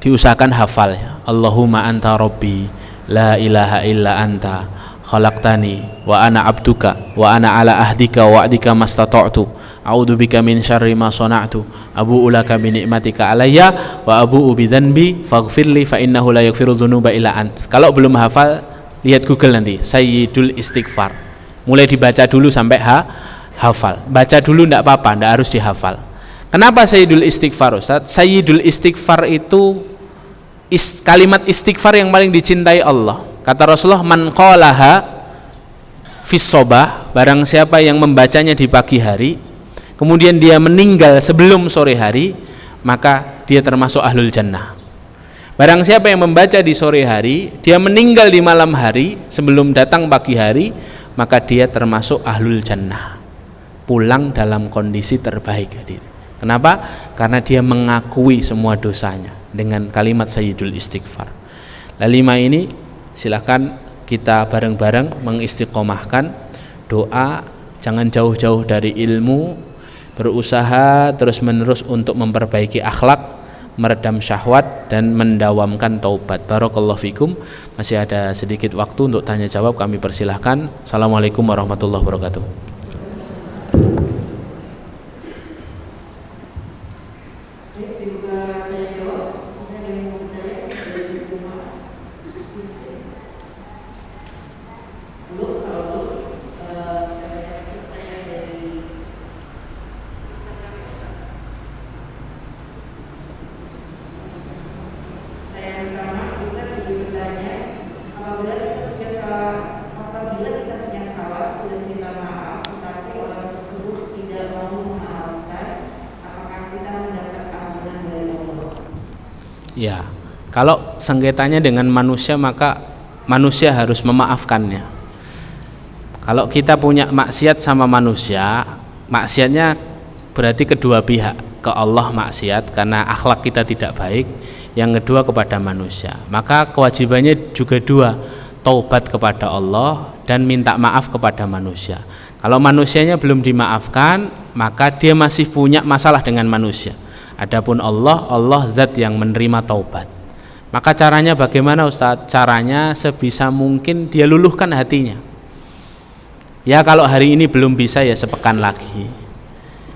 diusahakan hafal, ya. Allahumma anta rabbi la ilaha illa anta khalaqtani wa ana abduka wa ana ala ahdika wa wa'dika mastata'tu a'udzubika min syarri ma sana'tu abu'u laka bi ni'matika alayya wa abu'u bi dzanbi faghfirli fa innahu la yaghfiru dzunuba illa ant. Kalau belum hafal, lihat Google nanti, sayyidul istighfar. Mulai dibaca dulu sampai hafal. Baca dulu enggak apa-apa, enggak harus dihafal. Kenapa sayyidul istighfar, Ustaz? Sayyidul istighfar itu kalimat istighfar yang paling dicintai Allah. Kata Rasulullah, man qalaha fis sobah, barang siapa yang membacanya di pagi hari, kemudian dia meninggal sebelum sore hari, maka dia termasuk ahlul jannah. Barang siapa yang membaca di sore hari, dia meninggal di malam hari sebelum datang pagi hari, maka dia termasuk ahlul jannah, pulang dalam kondisi terbaik, hadir. Kenapa? Karena dia mengakui semua dosanya dengan kalimat sayyidul istighfar. Nah, 5 ini silakan kita bareng-bareng mengistiqomahkan doa, jangan jauh-jauh dari ilmu, berusaha terus-menerus untuk memperbaiki akhlak, meredam syahwat dan mendawamkan taubat. Barakallahu fikum. Masih ada sedikit waktu untuk tanya jawab, kami persilahkan. Assalamualaikum warahmatullahi wabarakatuh. Ya, kalau sengketanya dengan manusia maka manusia harus memaafkannya. Kalau kita punya maksiat sama manusia, maksiatnya berarti kedua pihak, ke Allah maksiat karena akhlak kita tidak baik, yang kedua kepada manusia. Maka kewajibannya juga dua, taubat kepada Allah dan minta maaf kepada manusia. Kalau manusianya belum dimaafkan, maka dia masih punya masalah dengan manusia. Adapun Allah zat yang menerima taubat. Maka caranya bagaimana Ustaz? Caranya sebisa mungkin dia luluhkan hatinya. Ya kalau hari ini belum bisa ya sepekan lagi.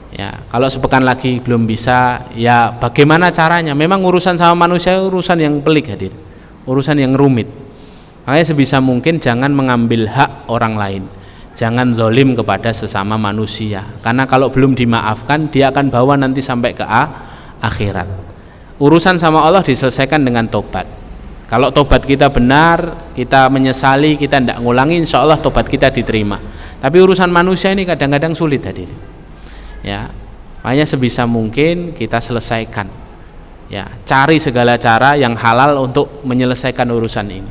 Ya, kalau sepekan lagi belum bisa, ya bagaimana caranya? Memang urusan sama manusia urusan yang pelik hadir. Urusan yang rumit. Makanya sebisa mungkin jangan mengambil hak orang lain. Jangan zolim kepada sesama manusia. Karena kalau belum dimaafkan, dia akan bawa nanti sampai ke akhirat. Urusan sama Allah diselesaikan dengan tobat. Kalau tobat kita benar, kita menyesali, kita tidak ngulangi, insya Allah tobat kita diterima. Tapi urusan manusia ini kadang-kadang sulit hadir. Ya, makanya sebisa mungkin kita selesaikan. Ya, cari segala cara yang halal untuk menyelesaikan urusan ini.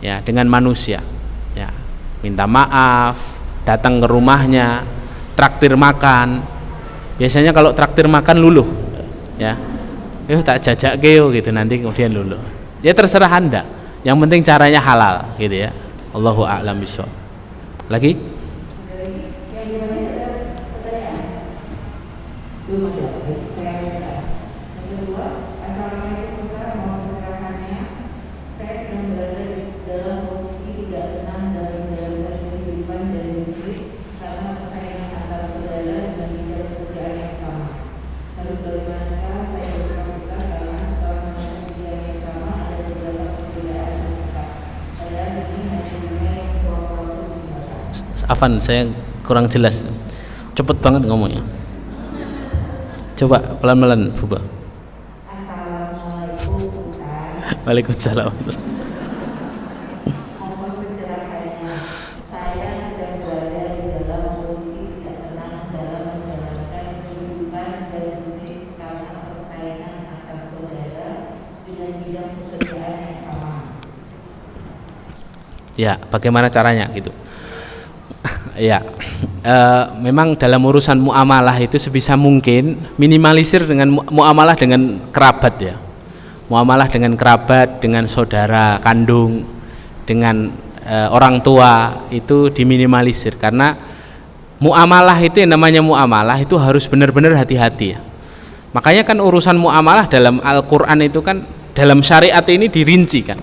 Ya, dengan manusia. Ya, minta maaf, datang ke rumahnya, traktir makan. Biasanya kalau traktir makan luluh. Ya. Tak jajak keo gitu nanti kemudian luluh. Ya terserah Anda. Yang penting caranya halal gitu ya. Allahu a'lam bishawab. Lagi? Afan, saya kurang jelas. Cepet banget ngomongnya. Coba pelan-pelan, Buba. Waalaikumsalam. Ya, bagaimana caranya gitu? Ya, memang dalam urusan muamalah itu sebisa mungkin minimalisir dengan muamalah dengan kerabat ya. Muamalah dengan kerabat, dengan saudara kandung, dengan orang tua itu diminimalisir karena muamalah itu yang namanya muamalah itu harus benar-benar hati-hati ya. Makanya kan urusan muamalah dalam Al-Qur'an itu kan dalam syariat ini dirinci kan.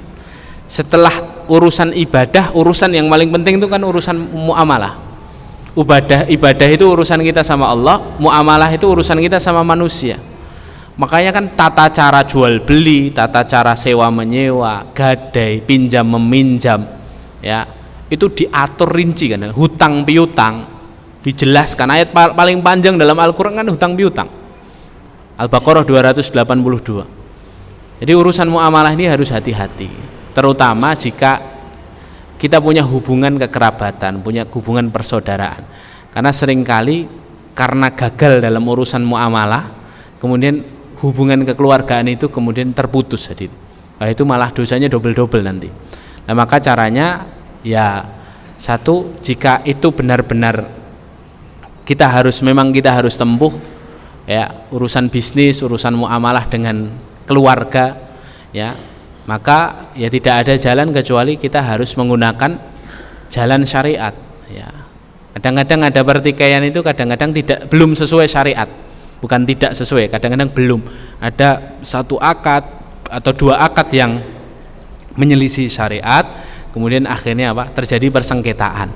Setelah urusan ibadah, urusan yang paling penting itu kan urusan muamalah. Ibadah itu urusan kita sama Allah, muamalah itu urusan kita sama manusia. Makanya kan tata cara jual beli, tata cara sewa menyewa, gadai, pinjam meminjam, ya itu diatur rinci kan. Hutang piutang dijelaskan, ayat paling panjang dalam Al-Quran kan hutang piutang. Al-Baqarah 282. Jadi urusan muamalah ini harus hati-hati, terutama jika kita punya hubungan kekerabatan, punya hubungan persaudaraan. Karena seringkali karena gagal dalam urusan muamalah, kemudian hubungan kekeluargaan itu kemudian terputus. Jadi, nah itu malah dosanya double-double nanti. Nah maka caranya ya satu, jika itu benar-benar kita harus tempuh ya urusan bisnis, urusan muamalah dengan keluarga ya, maka ya tidak ada jalan kecuali kita harus menggunakan jalan syariat ya. Kadang-kadang ada pertikaian itu kadang-kadang belum sesuai syariat, bukan tidak sesuai, kadang-kadang belum ada satu akad atau dua akad yang menyelisih syariat, kemudian akhirnya terjadi persengketaan.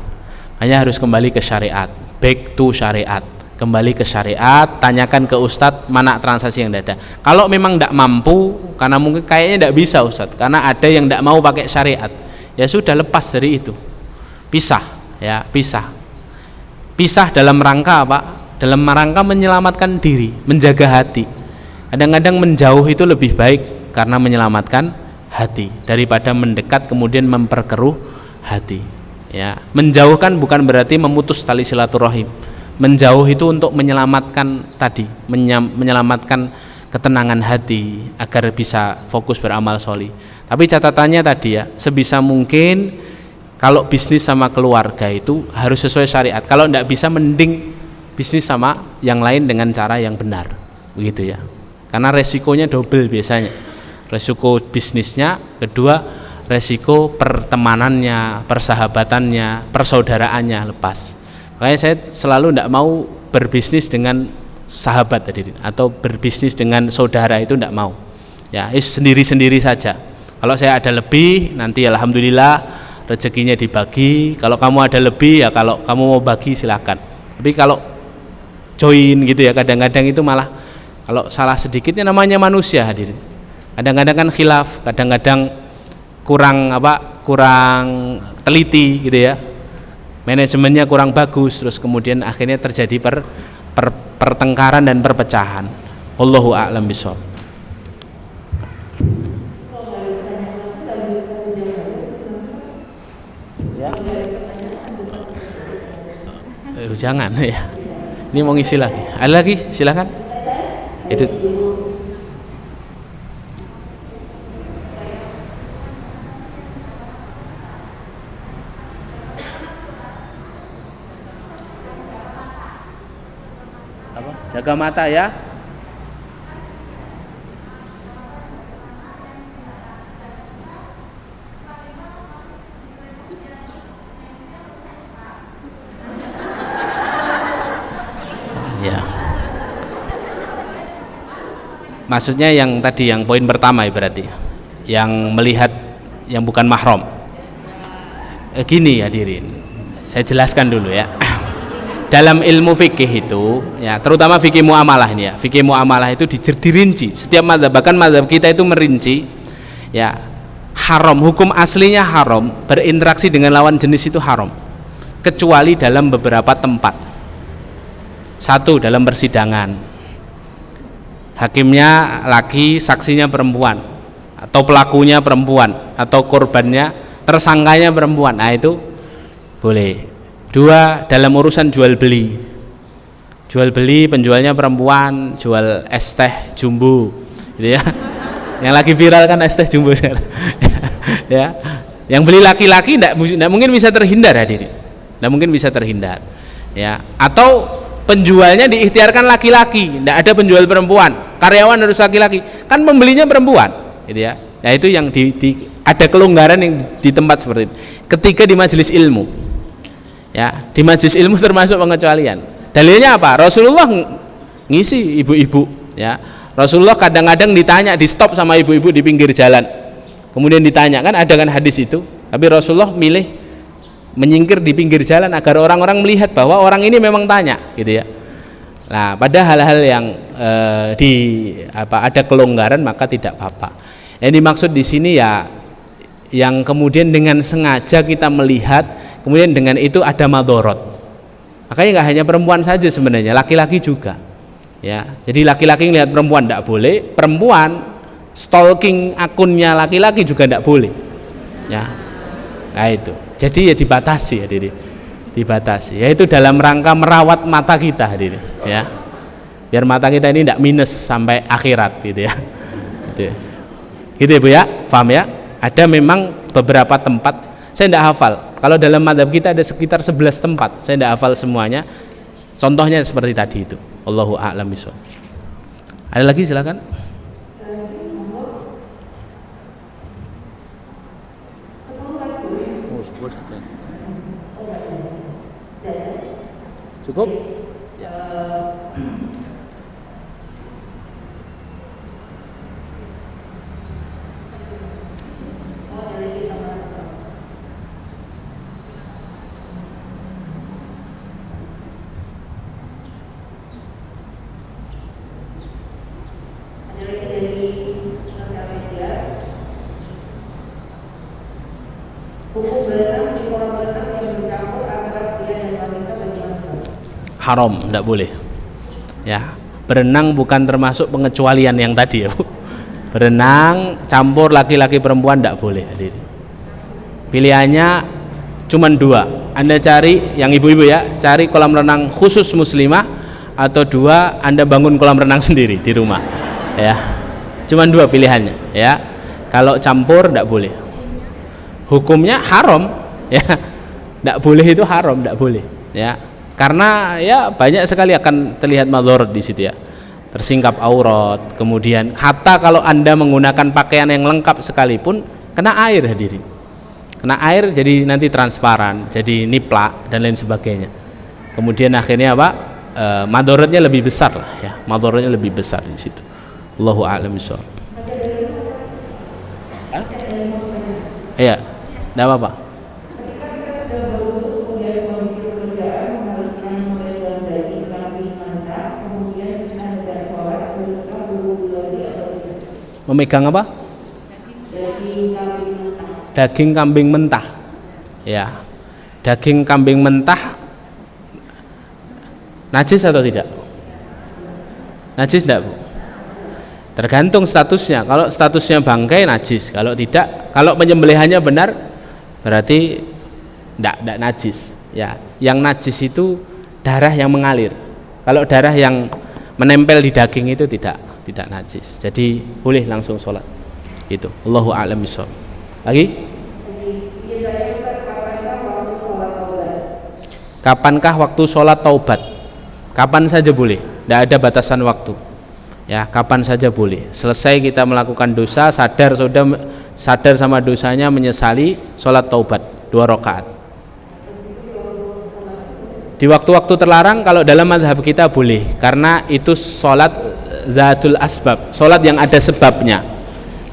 Hanya harus kembali ke syariat, back to syariat, kembali ke syariat, tanyakan ke ustadz mana transaksi yang ada. Kalau memang tidak mampu, karena mungkin kayaknya tidak bisa ustadz, karena ada yang tidak mau pakai syariat, ya sudah lepas dari itu, pisah ya, pisah dalam rangka apa? Dalam rangka menyelamatkan diri, menjaga hati. Kadang-kadang menjauh itu lebih baik karena menyelamatkan hati daripada mendekat kemudian memperkeruh hati. Ya, menjauhkan bukan berarti memutus tali silaturahim. Menjauh itu untuk menyelamatkan tadi, menyelamatkan ketenangan hati, agar bisa fokus beramal sholih. Tapi catatannya tadi ya, sebisa mungkin kalau bisnis sama keluarga itu harus sesuai syariat. Kalau tidak bisa, mending bisnis sama yang lain dengan cara yang benar, begitu ya. Karena resikonya double biasanya. Resiko bisnisnya, kedua resiko pertemanannya, persahabatannya, persaudaraannya lepas. Makanya saya selalu tidak mau berbisnis dengan sahabat tadi, atau berbisnis dengan saudara, itu tidak mau. Ya, sendiri-sendiri saja. Kalau saya ada lebih, nanti alhamdulillah rezekinya dibagi. Kalau kamu ada lebih, ya kalau kamu mau bagi silakan. Tapi kalau join gitu ya, kadang-kadang itu malah kalau salah sedikitnya, namanya manusia hadirin. Kadang-kadang kan khilaf, kadang-kadang kurang teliti gitu ya, manajemennya kurang bagus, terus kemudian akhirnya terjadi pertengkaran dan perpecahan. Wallahu a'lam bishawab. Jangan ya, ini mau ngisi lagi, ada lagi silakan. Itu jaga mata ya. Ya. Maksudnya yang tadi, yang poin pertama ya, berarti yang melihat yang bukan mahram. Gini hadirin, saya jelaskan dulu ya. Dalam ilmu fikih itu ya, terutama fikih muamalah ini ya, fikih muamalah itu dirinci. Setiap mazhab, bahkan mazhab kita itu merinci ya, haram, hukum aslinya haram, berinteraksi dengan lawan jenis itu haram, kecuali dalam beberapa tempat. Satu, dalam persidangan, hakimnya laki, saksinya perempuan, atau pelakunya perempuan, atau korbannya, tersangkanya perempuan, nah itu boleh. Dua, dalam urusan jual beli, penjualnya perempuan, jual es teh jumbo gitu ya, yang lagi viral kan es teh jumbo sekarang ya, yang beli laki-laki tidak mungkin bisa terhindar hadirin, tidak mungkin bisa terhindar ya. Atau penjualnya diikhtiarkan laki-laki, tidak ada penjual perempuan, karyawan harus laki-laki, kan pembelinya perempuan gitu ya. Nah itu yang ada kelonggaran yang di tempat seperti itu. Ketika di majelis ilmu ya, di majelis ilmu termasuk pengecualian. Dalilnya apa? Rasulullah ngisi ibu-ibu ya. Rasulullah kadang-kadang ditanya, di stop sama ibu-ibu di pinggir jalan, kemudian ditanya, kan ada kan hadis itu. Tapi Rasulullah milih menyingkir di pinggir jalan agar orang-orang melihat bahwa orang ini memang tanya gitu ya. Nah, pada hal-hal yang ada kelonggaran maka tidak apa-apa. Yang dimaksud di sini ya, yang kemudian dengan sengaja kita melihat, kemudian dengan itu ada madorot. Makanya nggak hanya perempuan saja sebenarnya, laki-laki juga ya. Jadi laki-laki melihat perempuan tidak boleh, perempuan stalking akunnya laki-laki juga tidak boleh ya. Nah itu, jadi ya dibatasi ya, dibatasi, yaitu dalam rangka merawat mata kita hadirin ya, biar mata kita ini tidak minus sampai akhirat gitu ya. Gitu ya Bu ya, paham ya? Ada memang beberapa tempat, saya tidak hafal. Kalau dalam mazhab kita ada sekitar 11 tempat, saya tidak hafal semuanya. Contohnya seperti tadi itu. Allahu a'lam bishawab. Ada lagi silakan. Cukup? Haram, tidak boleh ya. Berenang bukan termasuk pengecualian yang tadi ya Bu. Berenang campur laki-laki perempuan tidak boleh. Pilihannya cuma dua, Anda cari, yang ibu-ibu ya, cari kolam renang khusus muslimah, atau dua, Anda bangun kolam renang sendiri di rumah Ya, cuman 2 pilihannya ya. Kalau campur tidak boleh, hukumnya haram ya. Tidak boleh, itu haram, tidak boleh ya, karena ya banyak sekali akan terlihat madharat di situ ya, tersingkap aurat. Kemudian hatta kalau Anda menggunakan pakaian yang lengkap sekalipun kena air, hadirin, kena air jadi nanti transparan, jadi niplak dan lain sebagainya. Kemudian akhirnya apa, madharatnya lebih besar lah ya, madharatnya lebih besar di situ. Allahu a'lam bishawab. Iya, tidak apa-apa. Memegang apa? Daging kambing mentah. Ya, daging kambing mentah najis atau tidak? Najis tidak, Bu? Tergantung statusnya. Kalau statusnya bangkai, najis. Kalau tidak, kalau penyembelihannya benar, berarti tidak najis. Ya, yang najis itu darah yang mengalir. Kalau darah yang menempel di daging itu tidak najis. Jadi boleh langsung sholat. Itu. Allahu a'lam bishawab. Lagi? Kapankah waktu sholat taubat? Kapan saja boleh. Tidak ada batasan waktu. Ya, kapan saja boleh. Selesai kita melakukan dosa, sadar sama dosanya, menyesali, sholat taubat 2 rakaat. Di waktu-waktu terlarang kalau dalam mazhab kita boleh, karena itu sholat zatul asbab, sholat yang ada sebabnya.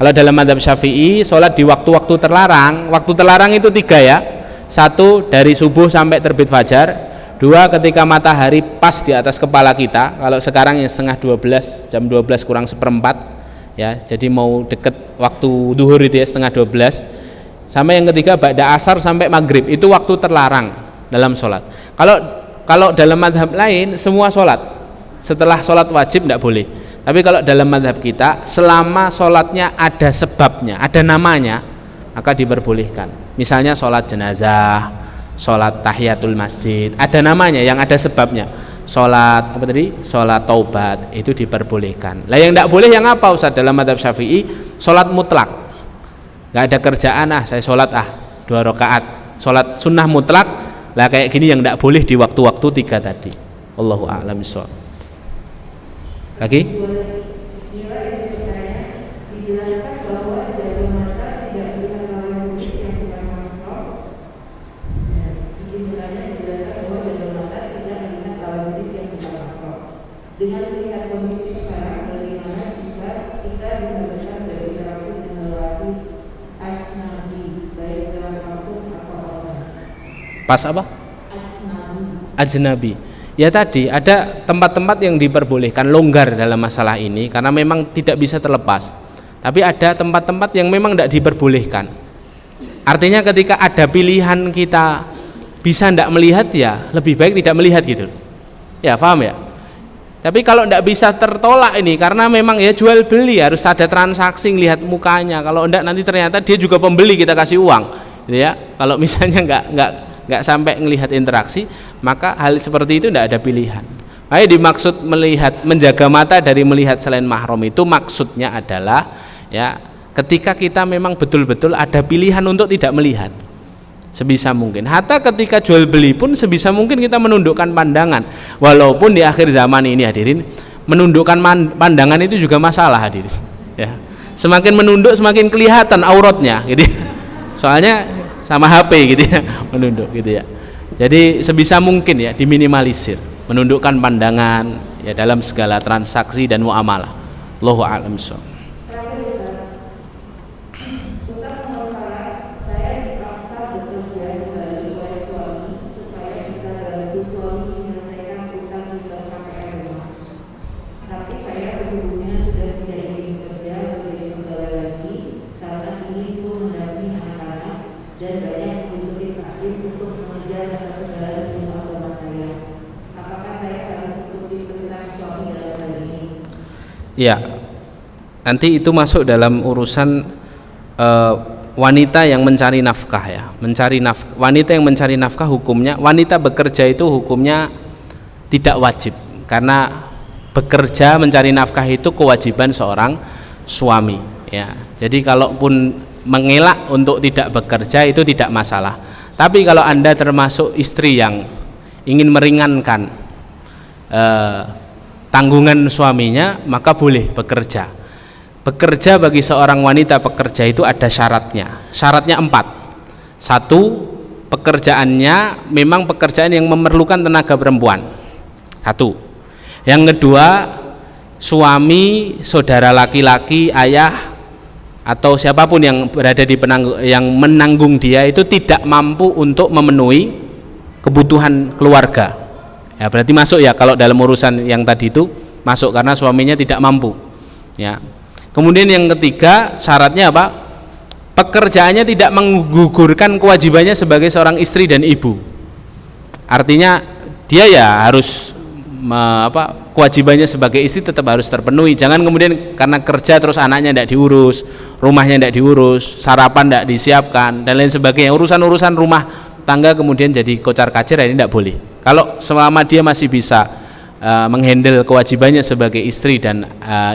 Kalau dalam mazhab Syafi'i, sholat di waktu-waktu terlarang, waktu terlarang itu 3 ya. 1 dari subuh sampai terbit fajar, 2 ketika matahari pas di atas kepala kita. Kalau sekarang yang setengah 12, jam 12 kurang seperempat ya, jadi mau deket waktu duhur itu ya, setengah 12. Sama yang ketiga ba'da asar sampai maghrib, itu waktu terlarang dalam sholat. Kalau dalam mazhab lain semua sholat setelah sholat wajib tidak boleh. Tapi kalau dalam mazhab kita, selama sholatnya ada sebabnya, ada namanya, maka diperbolehkan. Misalnya sholat jenazah, sholat tahiyatul masjid, ada namanya, yang ada sebabnya. Sholat apa tadi? Sholat taubat, itu diperbolehkan. Lah yang tidak boleh yang apa Ustaz? Dalam mazhab Syafi'i, sholat mutlak. Nggak ada kerjaan, saya sholat 2 rakaat, sholat sunnah mutlak. Lah kayak gini yang tidak boleh di waktu-waktu 3 tadi. Allahu a'lam bishawab. Lagi? Pas apa? Ajnabi. Ya tadi ada tempat-tempat yang diperbolehkan, longgar dalam masalah ini karena memang tidak bisa terlepas. Tapi ada tempat-tempat yang memang tidak diperbolehkan. Artinya ketika ada pilihan kita bisa tidak melihat, ya lebih baik tidak melihat gitu. Ya paham ya? Tapi kalau tidak bisa tertolak ini karena memang ya jual beli harus ada transaksi, lihat mukanya. Kalau tidak nanti ternyata dia juga pembeli, kita kasih uang gitu ya. Kalau misalnya nggak sampai melihat interaksi, maka hal seperti itu tidak ada pilihan. Ayo dimaksud melihat, menjaga mata dari melihat selain mahram itu maksudnya adalah ya ketika kita memang betul-betul ada pilihan untuk tidak melihat sebisa mungkin. Hatta ketika jual beli pun sebisa mungkin kita menundukkan pandangan. Walaupun di akhir zaman ini hadirin, menundukkan pandangan itu juga masalah hadirin. Ya, semakin menunduk semakin kelihatan auratnya, gitu. Soalnya sama HP gitu ya, menunduk gitu ya. Jadi sebisa mungkin ya diminimalisir, menundukkan pandangan ya dalam segala transaksi dan muamalah. Allahu a'lam bishawab. Ya, nanti itu masuk dalam urusan wanita yang mencari nafkah ya, wanita yang mencari nafkah hukumnya, wanita bekerja itu hukumnya tidak wajib karena bekerja mencari nafkah itu kewajiban seorang suami, ya. Jadi kalaupun mengelak untuk tidak bekerja itu tidak masalah. Tapi kalau Anda termasuk istri yang ingin meringankan tanggungan suaminya, maka boleh bekerja. Bekerja bagi seorang wanita pekerja itu ada syaratnya. Syaratnya 4. 1, pekerjaannya memang pekerjaan yang memerlukan tenaga perempuan. 1. Yang kedua, suami, saudara laki-laki, ayah atau siapapun yang berada di yang menanggung dia itu tidak mampu untuk memenuhi kebutuhan keluarga. Ya, berarti masuk ya kalau dalam urusan yang tadi itu masuk karena suaminya tidak mampu. Ya. Kemudian yang ketiga, syaratnya apa? Pekerjaannya tidak menggugurkan kewajibannya sebagai seorang istri dan ibu. Artinya dia ya harus kewajibannya sebagai istri tetap harus terpenuhi. Jangan kemudian karena kerja terus anaknya tidak diurus, rumahnya tidak diurus, sarapan tidak disiapkan dan lain sebagainya. Urusan-urusan rumah tangga kemudian jadi kocar-kacir, ini tidak boleh. Kalau selama dia masih bisa menghandle kewajibannya sebagai istri dan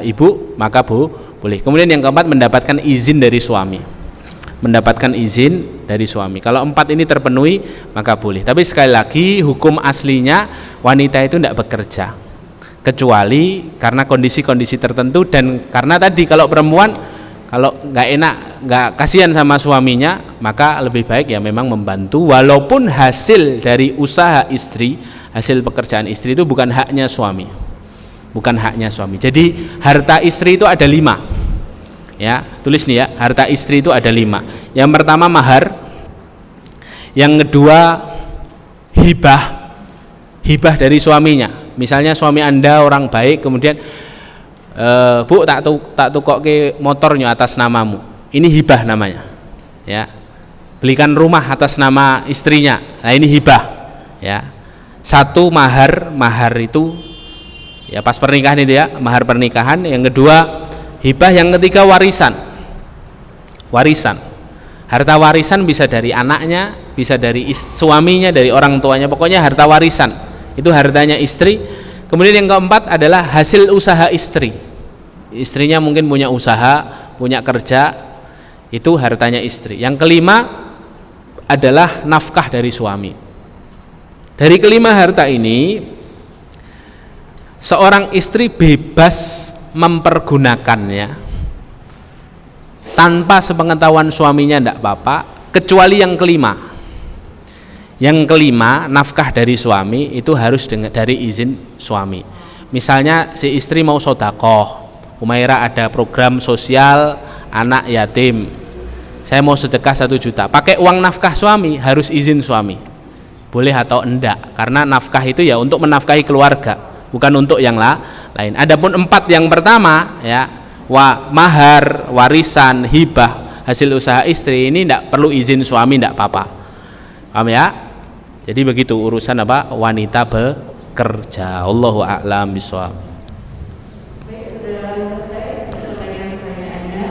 ibu, maka boleh. Kemudian yang keempat, mendapatkan izin dari suami. Mendapatkan izin dari suami. Kalau 4 ini terpenuhi maka boleh. Tapi sekali lagi hukum aslinya wanita itu tidak bekerja kecuali karena kondisi-kondisi tertentu, dan karena tadi kalau perempuan kalau nggak enak, nggak kasihan sama suaminya, maka lebih baik ya memang membantu walaupun hasil dari usaha istri, hasil pekerjaan istri itu bukan haknya suami. Bukan haknya suami. Jadi harta istri itu ada 5. Ya, tulis nih ya, harta istri itu ada 5. Yang pertama mahar, yang kedua hibah dari suaminya. Misalnya suami Anda orang baik, kemudian Bu tak tukokke motornya atas namamu. Ini hibah namanya. Ya. Belikan rumah atas nama istrinya. Nah, ini hibah. Ya. 1 mahar itu ya pas pernikahan itu ya, mahar pernikahan. Yang kedua hibah, yang ketiga warisan. Harta warisan bisa dari anaknya, bisa dari suaminya, dari orang tuanya, pokoknya harta warisan. Itu hartanya istri. Kemudian yang keempat adalah hasil usaha istri. Istrinya mungkin punya usaha, punya kerja, itu hartanya istri. Yang kelima adalah nafkah dari suami. Dari kelima harta ini, seorang istri bebas mempergunakannya tanpa sepengetahuan suaminya, tidak apa-apa, kecuali yang kelima. Yang kelima, nafkah dari suami itu harus dari izin suami. Misalnya si istri mau sedekah, Humaira ada program sosial anak yatim, saya mau sedekah 1 juta, pakai uang nafkah suami, harus izin suami, boleh atau enggak, karena nafkah itu ya untuk menafkahi keluarga, bukan untuk yang lain. Adapun 4 yang pertama ya, mahar, warisan, hibah, hasil usaha istri, ini tidak perlu izin suami, tidak apa-apa. Paham ya? Jadi begitu urusan wanita bekerja. Allahu a'lam bishawab. Baik, sudah selesai pertanyaan-pertanyaannya.